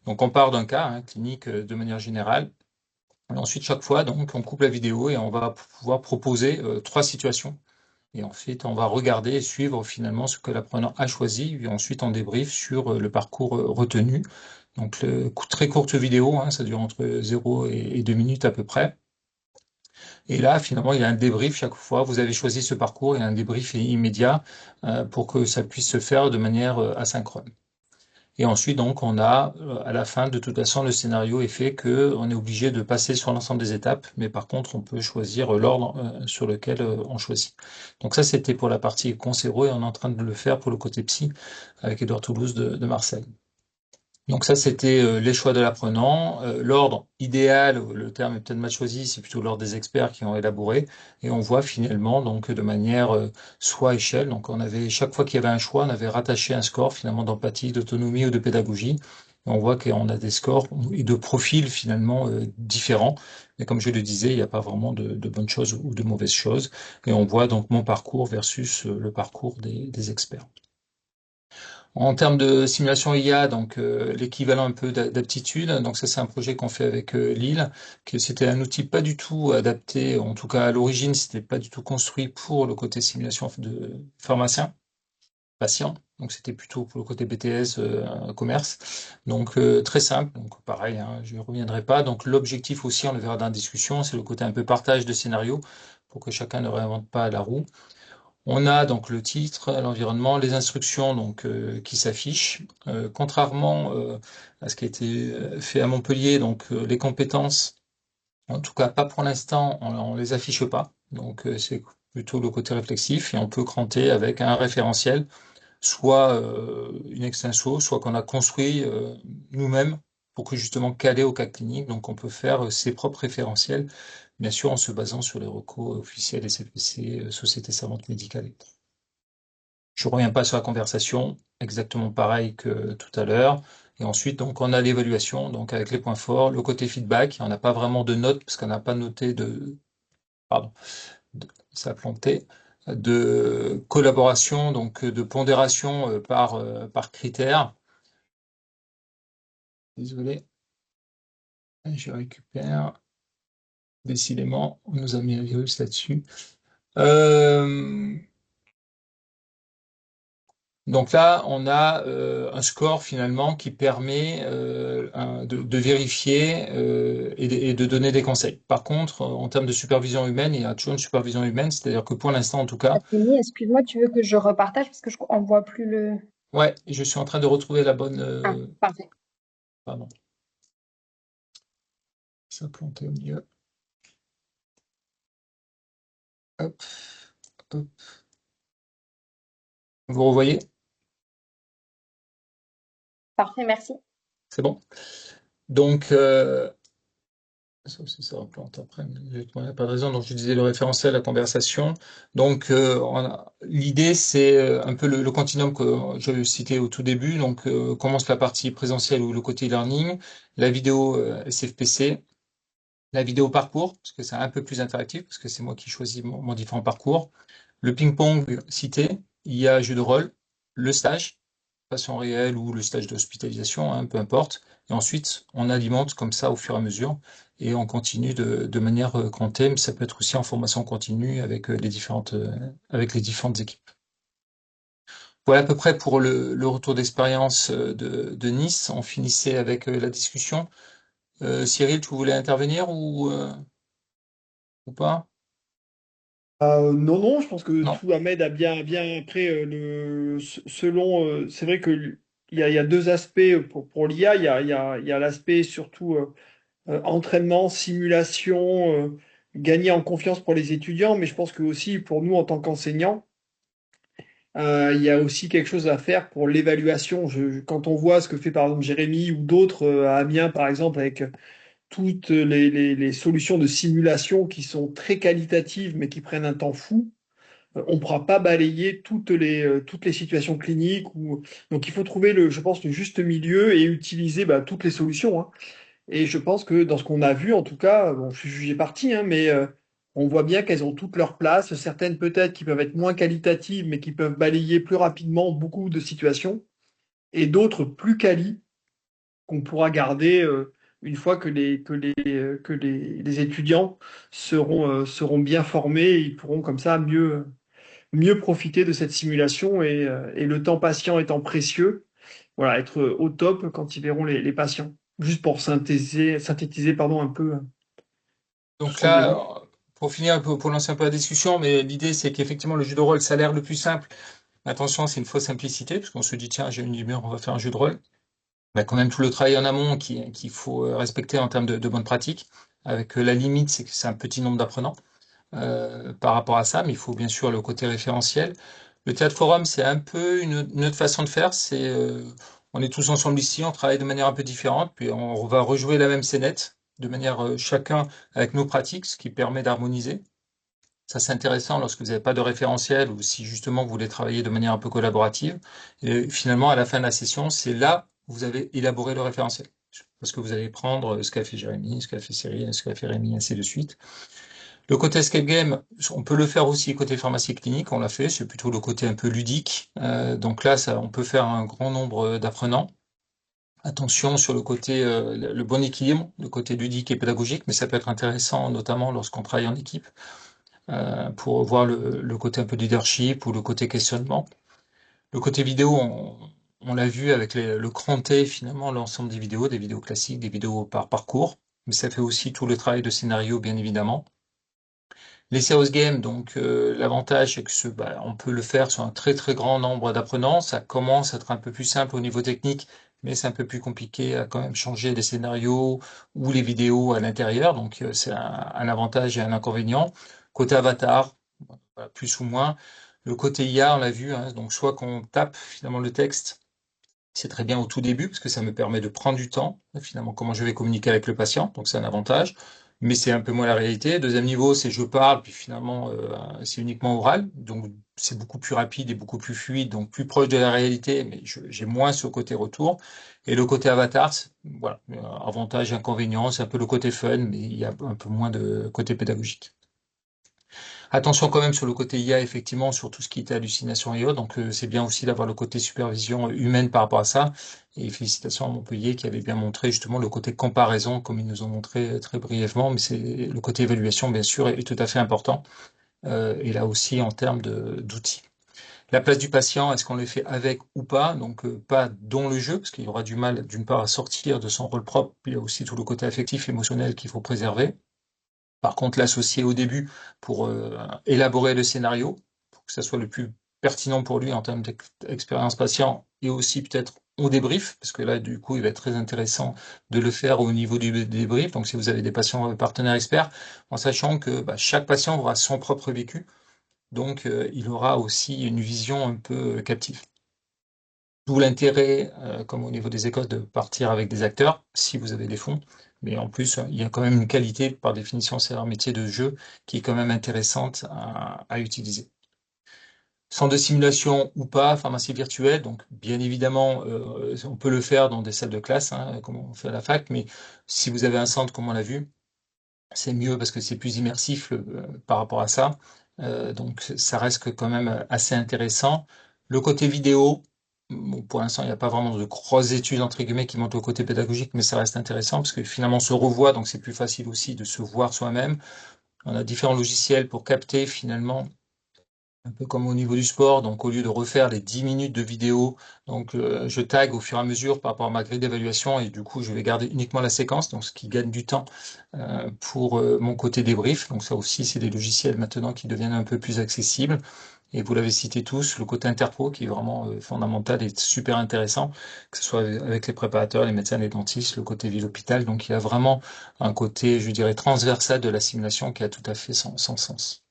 Donc, on part d'un cas clinique de manière générale. Et ensuite, chaque fois, donc, on coupe la vidéo et on va pouvoir proposer 3 situations Et ensuite, on va regarder et suivre finalement ce que l'apprenant a choisi. Et ensuite, on débriefe sur le parcours retenu. Donc, très courte vidéo, hein, ça dure entre 0 et 2 minutes à peu près. Et là, finalement, il y a un débrief chaque fois. Vous avez choisi ce parcours, il y a un débrief immédiat pour que ça puisse se faire de manière asynchrone. Et ensuite, donc, on a, à la fin, de toute façon, le scénario est fait que on est obligé de passer sur l'ensemble des étapes, mais par contre, on peut choisir l'ordre sur lequel on choisit. Donc ça, c'était pour la partie conséro et on est en train de le faire pour le côté psy avec Édouard Toulouse de Marseille. Donc ça, c'était les choix de l'apprenant. L'ordre idéal, le terme est peut-être mal choisi, c'est plutôt l'ordre des experts qui ont élaboré. Et on voit finalement donc de manière soit échelle. Donc on avait chaque fois qu'il y avait un choix, on avait rattaché un score finalement d'empathie, d'autonomie ou de pédagogie. Et on voit qu'on a des scores et de profils finalement différents. Mais comme je le disais, il n'y a pas vraiment de bonnes choses ou de mauvaises choses. Et on voit donc mon parcours versus le parcours des experts. En termes de simulation IA, donc l'équivalent un peu d'aptitude. Donc ça, c'est un projet qu'on fait avec Lille, que c'était un outil pas du tout adapté, en tout cas à l'origine, c'était pas du tout construit pour le côté simulation de pharmacien, patient. Donc c'était plutôt pour le côté BTS, commerce. Donc très simple. Donc pareil, hein, je ne reviendrai pas. Donc l'objectif aussi, on le verra dans la discussion, c'est le côté un peu partage de scénarios pour que chacun ne réinvente pas la roue. On a donc le titre, l'environnement, les instructions donc qui s'affichent. Contrairement à ce qui a été fait à Montpellier, donc les compétences, en tout cas pas pour l'instant, on les affiche pas. Donc c'est plutôt le côté réflexif et on peut cranter avec un référentiel, soit une extenso, soit qu'on a construit nous-mêmes pour que justement caler au cas clinique. Donc on peut faire ses propres référentiels, bien sûr en se basant sur les recos officiels SFPC, Société Savante Médicale. Je reviens pas sur la conversation, exactement pareil que tout à l'heure. Et ensuite, donc, on a l'évaluation, donc avec les points forts, le côté feedback. On n'a pas vraiment de notes parce qu'on n'a pas noté pardon, ça a planté, de collaboration, donc de pondération par critère. Désolé, je récupère. Décidément, on nous a mis un virus là-dessus. Donc là, on a un score finalement qui permet de vérifier et de donner des conseils. Par contre, en termes de supervision humaine, il y a toujours une supervision humaine, c'est-à-dire que pour l'instant, en tout cas, Athénie, excuse-moi, tu veux que je repartage parce que on voit plus le. ouais, je suis en train de retrouver la bonne. Ah, parfait. Pardon, ça a planté au milieu. Hop, hop. Vous revoyez? Parfait, merci. C'est bon. Donc, ça aussi, ça replante après, mais il n'y a pas de raison. Donc, je disais le référentiel, la conversation. Donc, l'idée, c'est un peu le continuum que je citais au tout début. Donc, commence la partie présentielle ou le côté learning, la vidéo SFPC, la vidéo parcours, parce que c'est un peu plus interactif, parce que c'est moi qui choisis mon différent parcours. Le ping-pong cité, il y a jeu de rôle, le stage, patient réel ou le stage d'hospitalisation, hein, peu importe. Et ensuite, on alimente comme ça au fur et à mesure et on continue de manière crantée, mais ça peut être aussi en formation continue avec avec les différentes équipes. Voilà à peu près pour le retour d'expérience de Nice. On finissait avec la discussion. Cyril, tu voulais intervenir ou pas? Non, non, je pense que Non? tout Ahmed a bien après selon. C'est vrai que il y a deux aspects pour l'IA. Il y a l'aspect surtout entraînement, simulation, gagner en confiance pour les étudiants, mais je pense que aussi pour nous en tant qu'enseignants, il y a aussi quelque chose à faire pour l'évaluation. Quand on voit ce que fait par exemple Jérémy ou d'autres à Amiens par exemple avec toutes les solutions de simulation qui sont très qualitatives mais qui prennent un temps fou, on ne pourra pas balayer toutes les situations cliniques. Donc il faut trouver, je pense, le juste milieu et utiliser toutes les solutions, hein. Et je pense que dans ce qu'on a vu, en tout cas, bon, je suis jugé parti, hein, mais on voit bien qu'elles ont toutes leur place. Certaines peut-être qui peuvent être moins qualitatives, mais qui peuvent balayer plus rapidement beaucoup de situations, et d'autres plus quali qu'on pourra garder une fois que les étudiants seront bien formés, et ils pourront comme ça mieux profiter de cette simulation et le temps patient étant précieux, voilà, être au top quand ils verront les patients. Juste pour synthétiser pardon, un peu tout ce Donc qu'on a là, vu. pour finir un peu, pour lancer un peu la discussion, mais l'idée c'est qu'effectivement le jeu de rôle, ça a l'air le plus simple. Attention, c'est une fausse simplicité, parce qu'on se dit, tiens, j'ai une demi-heure, on va faire un jeu de rôle. Il y a quand même tout le travail en amont qu'il faut respecter en termes de bonnes pratiques. Avec la limite, c'est que c'est un petit nombre d'apprenants par rapport à ça, mais il faut bien sûr le côté référentiel. Le théâtre forum, c'est un peu une autre façon de faire. On est tous ensemble ici, on travaille de manière un peu différente, puis on va rejouer la même scénette de manière chacun avec nos pratiques, ce qui permet d'harmoniser. Ça, c'est intéressant lorsque vous n'avez pas de référentiel ou si justement vous voulez travailler de manière un peu collaborative. Et finalement, à la fin de la session, c'est là où vous avez élaboré le référentiel. Parce que vous allez prendre ce qu'a fait Jérémy, ce qu'a fait Cyril, ce qu'a fait Rémi, ainsi de suite. Le côté escape game, on peut le faire aussi côté pharmacie clinique, on l'a fait, c'est plutôt le côté un peu ludique. Donc là, ça, on peut faire un grand nombre d'apprenants. Attention sur le côté, le bon équilibre, le côté ludique et pédagogique, mais ça peut être intéressant, notamment lorsqu'on travaille en équipe, pour voir le côté un peu leadership ou le côté questionnement. Le côté vidéo, on l'a vu avec le cranté, finalement, l'ensemble des vidéos classiques, des vidéos par parcours, mais ça fait aussi tout le travail de scénario, bien évidemment. Les serious games, donc l'avantage c'est que on peut le faire sur un très très grand nombre d'apprenants. Ça commence à être un peu plus simple au niveau technique, mais c'est un peu plus compliqué à quand même changer les scénarios ou les vidéos à l'intérieur. Donc c'est un avantage et un inconvénient. Côté avatar, voilà, plus ou moins. Le côté IA, on l'a vu, hein, donc soit qu'on tape finalement le texte, c'est très bien au tout début parce que ça me permet de prendre du temps, finalement, comment je vais communiquer avec le patient, donc c'est un avantage, mais c'est un peu moins la réalité. Deuxième niveau, c'est je parle, puis finalement, c'est uniquement oral, donc c'est beaucoup plus rapide et beaucoup plus fluide, donc plus proche de la réalité, mais j'ai moins ce côté retour. Et le côté avatar, voilà, avantage, inconvénient, c'est un peu le côté fun, mais il y a un peu moins de côté pédagogique. Attention quand même sur le côté IA, effectivement, sur tout ce qui était hallucination et autres. Donc, c'est bien aussi d'avoir le côté supervision humaine par rapport à ça. Et félicitations à Montpellier qui avait bien montré justement le côté comparaison, comme ils nous ont montré très brièvement. Mais c'est le côté évaluation, bien sûr, est tout à fait important. Et là aussi, en termes d'outils. La place du patient, est-ce qu'on le fait avec ou pas? Donc, pas dans le jeu, parce qu'il aura du mal, d'une part, à sortir de son rôle propre. Puis il y a aussi tout le côté affectif, émotionnel qu'il faut préserver. Par contre, l'associer au début pour élaborer le scénario, pour que ça soit le plus pertinent pour lui en termes d'expérience patient et aussi peut-être au débrief, parce que là, du coup, il va être très intéressant de le faire au niveau du débrief. Donc, si vous avez des patients partenaires experts, en sachant que chaque patient aura son propre vécu, donc il aura aussi une vision un peu captive. D'où l'intérêt, comme au niveau des écoles, de partir avec des acteurs, si vous avez des fonds. Mais en plus, il y a quand même une qualité, par définition, c'est un métier de jeu qui est quand même intéressante à utiliser. Centre de simulation ou pas, pharmacie virtuelle, donc bien évidemment, on peut le faire dans des salles de classe, hein, comme on fait à la fac, mais si vous avez un centre, comme on l'a vu, c'est mieux parce que c'est plus immersif par rapport à ça. Donc ça reste quand même assez intéressant. Le côté vidéo, bon, pour l'instant, il n'y a pas vraiment de grosses études entre guillemets qui montrent le côté pédagogique, mais ça reste intéressant parce que finalement on se revoit, donc c'est plus facile aussi de se voir soi-même. On a différents logiciels pour capter finalement un peu comme au niveau du sport, donc au lieu de refaire les 10 minutes de vidéo, donc je tag au fur et à mesure par rapport à ma grille d'évaluation et du coup je vais garder uniquement la séquence, donc ce qui gagne du temps pour mon côté débrief. Donc ça aussi c'est des logiciels maintenant qui deviennent un peu plus accessibles. Et vous l'avez cité tous, le côté interpro qui est vraiment fondamental et super intéressant, que ce soit avec les préparateurs, les médecins, les dentistes, le côté ville-hôpital. Donc il y a vraiment un côté, je dirais, transversal de la simulation qui a tout à fait son sens.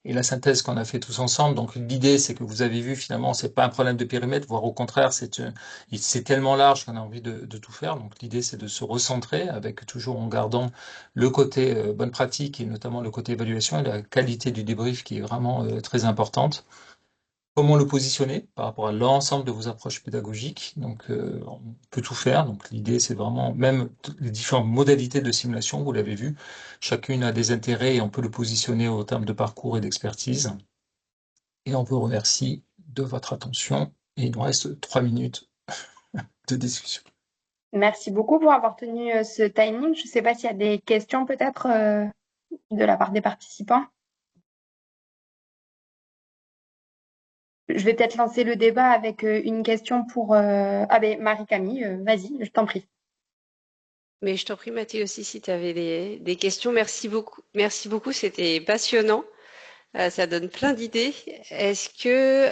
Et la synthèse qu'on a fait tous ensemble, donc l'idée c'est que vous avez vu finalement c'est pas un problème de périmètre, voire au contraire c'est tellement large qu'on a envie de tout faire. Donc l'idée c'est de se recentrer avec toujours en gardant le côté bonne pratique et notamment le côté évaluation et la qualité du débrief qui est vraiment très importante. Comment le positionner par rapport à l'ensemble de vos approches pédagogiques. Donc, on peut tout faire. Donc, l'idée, c'est vraiment, même les différentes modalités de simulation, vous l'avez vu, chacune a des intérêts et on peut le positionner au terme de parcours et d'expertise. Et on vous remercie de votre attention. Et il nous reste 3 minutes de discussion. Merci beaucoup pour avoir tenu ce timing. Je ne sais pas s'il y a des questions peut-être de la part des participants. Je vais peut-être lancer le débat avec une question pour... Ah ben, Marie-Camille, vas-y, je t'en prie. Mais je t'en prie, Mathilde, aussi, si tu avais des questions. Merci beaucoup. Merci beaucoup, c'était passionnant. Ça donne plein d'idées. Est-ce que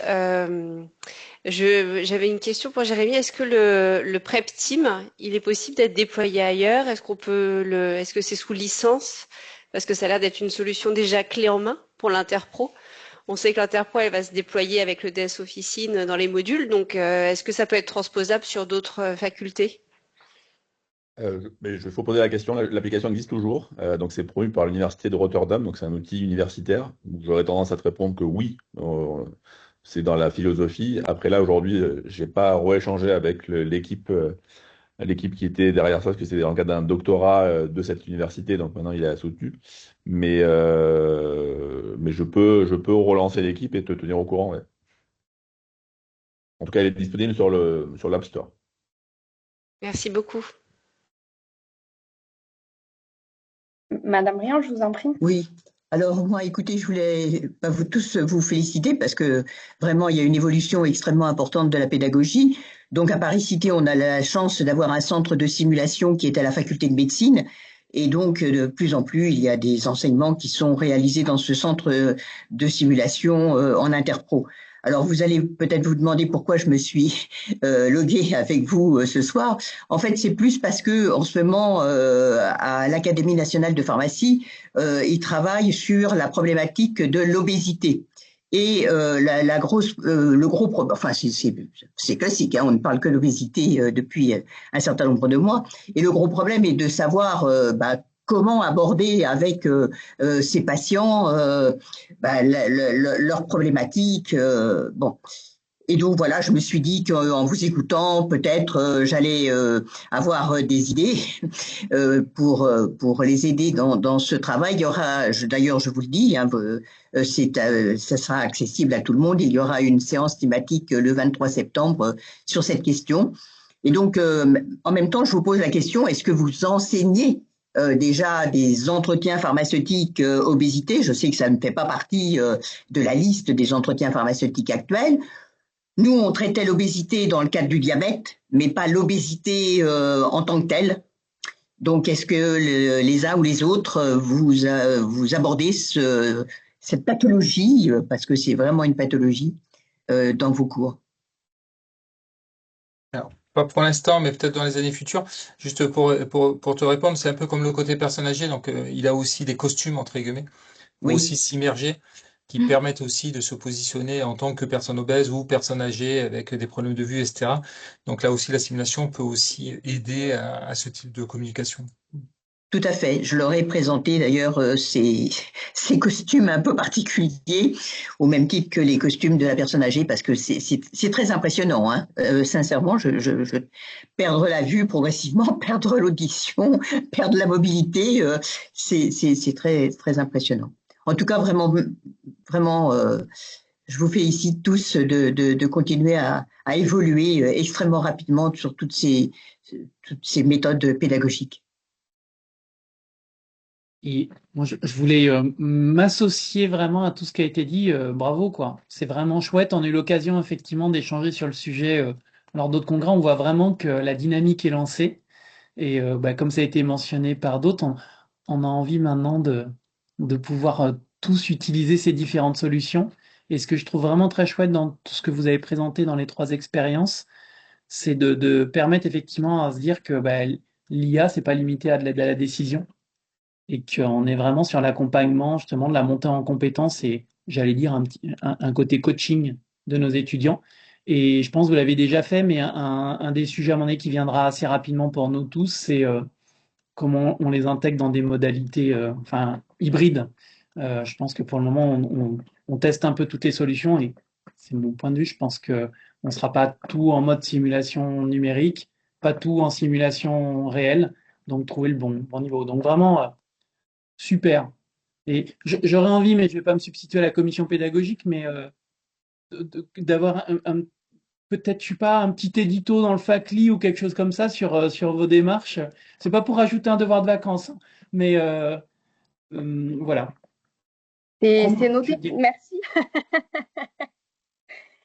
j'avais une question pour Jérémy. Est-ce que le Prep Team, il est possible d'être déployé ailleurs? Est-ce que c'est sous licence? Parce que ça a l'air d'être une solution déjà clé en main pour l'Interpro. On sait que l'Interpro, elle va se déployer avec le DS Officine dans les modules. Donc, est-ce que ça peut être transposable sur d'autres facultés? Mais il faut poser la question. L'application existe toujours. Donc, c'est promu par l'Université de Rotterdam. Donc, c'est un outil universitaire. Donc, j'aurais tendance à te répondre que oui, c'est dans la philosophie. Après, là, aujourd'hui, je n'ai pas rééchangé avec l'équipe qui était derrière ça, parce que c'est dans le cadre d'un doctorat de cette université. Donc, maintenant, il est soutenu. Mais je peux relancer l'équipe et te tenir au courant. Ouais. En tout cas, elle est disponible sur l'App Store. Merci beaucoup. Madame Briand, je vous en prie. Oui. Alors moi, écoutez, je voulais vous tous vous féliciter parce que vraiment, il y a une évolution extrêmement importante de la pédagogie. Donc à Paris-Cité, on a la chance d'avoir un centre de simulation qui est à la faculté de médecine. Et donc, de plus en plus, il y a des enseignements qui sont réalisés dans ce centre de simulation en interpro. Alors, vous allez peut-être vous demander pourquoi je me suis loguée avec vous ce soir. En fait, c'est plus parce que en ce moment, à l'Académie nationale de pharmacie, ils travaillent sur la problématique de l'obésité. Et le gros problème, enfin c'est classique, hein, on ne parle que d'obésité depuis un certain nombre de mois. Et le gros problème est de savoir comment aborder avec ces patients leurs problématiques. Bon. Et donc voilà, je me suis dit qu'en vous écoutant, peut-être j'allais avoir des idées pour les aider dans ce travail. Il y aura, d'ailleurs, je vous le dis, hein, ça sera accessible à tout le monde. Il y aura une séance thématique le 23 septembre sur cette question. Et donc, en même temps, je vous pose la question, est-ce que vous enseignez déjà des entretiens pharmaceutiques obésité? Je sais que ça ne fait pas partie de la liste des entretiens pharmaceutiques actuels. Nous, on traitait l'obésité dans le cadre du diabète, mais pas l'obésité en tant que telle. Donc, est-ce que les uns ou les autres, vous abordez cette pathologie, parce que c'est vraiment une pathologie, dans vos cours? Alors, pas pour l'instant, mais peut-être dans les années futures. Juste pour te répondre, c'est un peu comme le côté personne âgée, donc il a aussi des costumes, entre guillemets, pour Oui. aussi s'immerger, qui permettent aussi de se positionner en tant que personne obèse ou personne âgée avec des problèmes de vue, etc. Donc là aussi, la simulation peut aussi aider à ce type de communication. Tout à fait. Je leur ai présenté d'ailleurs ces costumes un peu particuliers, au même titre que les costumes de la personne âgée, parce que c'est très impressionnant. Hein. Sincèrement, je perdre la vue progressivement, perdre l'audition, perdre la mobilité, c'est très très impressionnant. En tout cas, vraiment, vraiment, je vous félicite tous de continuer à évoluer extrêmement rapidement sur toutes ces méthodes pédagogiques. Et moi, je voulais m'associer vraiment à tout ce qui a été dit. Bravo, quoi. C'est vraiment chouette. On a eu l'occasion, effectivement, d'échanger sur le sujet lors d'autres congrès. On voit vraiment que la dynamique est lancée. Et comme ça a été mentionné par d'autres, on a envie maintenant de pouvoir tous utiliser ces différentes solutions. Et ce que je trouve vraiment très chouette dans tout ce que vous avez présenté dans les 3 expériences, c'est de permettre effectivement à se dire que l'IA, c'est pas limité à de la décision et qu'on est vraiment sur l'accompagnement, justement, de la montée en compétences et, j'allais dire, un côté coaching de nos étudiants. Et je pense que vous l'avez déjà fait, mais un des sujets, à mon avis, qui viendra assez rapidement pour nous tous, c'est comment on les intègre dans des modalités hybrides. Je pense que pour le moment, on teste un peu toutes les solutions et c'est mon point de vue. Je pense qu'on ne sera pas tout en mode simulation numérique, pas tout en simulation réelle, donc trouver le bon niveau. Donc vraiment, super. Et j'aurais envie, mais je ne vais pas me substituer à la commission pédagogique, mais d'avoir peut-être, je sais pas, un petit édito dans le Facli ou quelque chose comme ça sur vos démarches. C'est pas pour rajouter un devoir de vacances, hein, mais voilà. C'est noté, merci.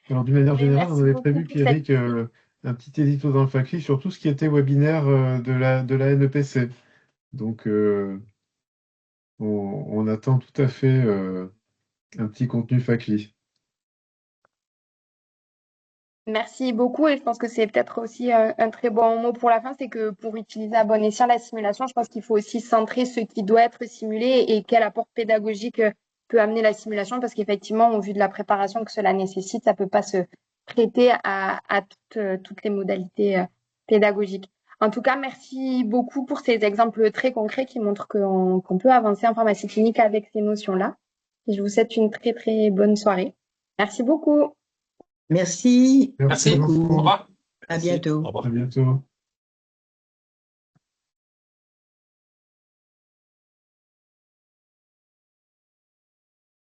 Alors, d'une manière Mais générale, on merci avait beaucoup prévu, pour cette... Pierrick, un petit édito dans le Facli sur tout ce qui était webinaire de la NEPC. Donc, on attend tout à fait un petit contenu Facli. Merci beaucoup et je pense que c'est peut-être aussi un très bon mot pour la fin, c'est que pour utiliser à bon escient la simulation, je pense qu'il faut aussi centrer ce qui doit être simulé et quel apport pédagogique peut amener la simulation parce qu'effectivement, au vu de la préparation que cela nécessite, ça peut pas se prêter à toutes les modalités pédagogiques. En tout cas, merci beaucoup pour ces exemples très concrets qui montrent qu'on peut avancer en pharmacie clinique avec ces notions-là. Et je vous souhaite une très très bonne soirée. Merci beaucoup. Merci Merci. Au beaucoup. revoir. À Merci. bientôt. Au revoir. À bientôt.